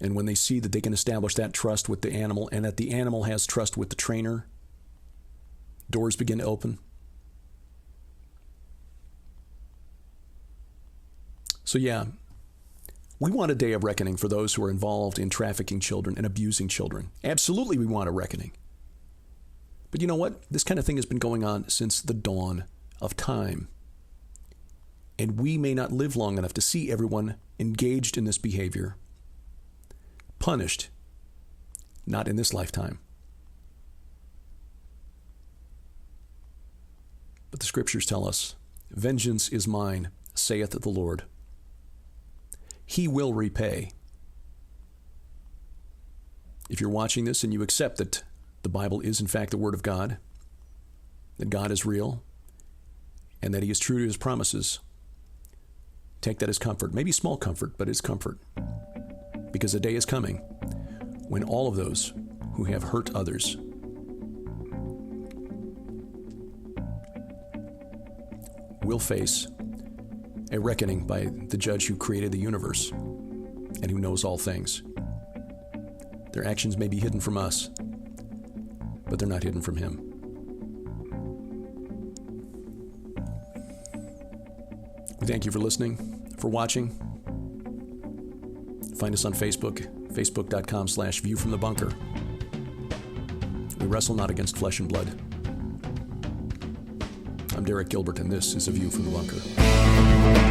And when they see that they can establish that trust with the animal and that the animal has trust with the trainer, doors begin to open. So yeah, we want a day of reckoning for those who are involved in trafficking children and abusing children. Absolutely, we want a reckoning. But you know what? This kind of thing has been going on since the dawn of time. And we may not live long enough to see everyone engaged in this behavior punished, not in this lifetime. But the scriptures tell us Vengeance is mine, saith the Lord. He will repay. If you're watching this and you accept that the Bible is in fact the Word of God, that God is real, and that He is true to His promises, take that as comfort. Maybe small comfort, but it's comfort. Because a day is coming when all of those who have hurt others will face a reckoning by the judge who created the universe and who knows all things. Their actions may be hidden from us, but they're not hidden from Him. We thank you for listening, for watching. Find us on Facebook, facebook.com/viewfromthebunker. We wrestle not against flesh and blood. I'm Derek Gilbert, and this is A View from the Bunker.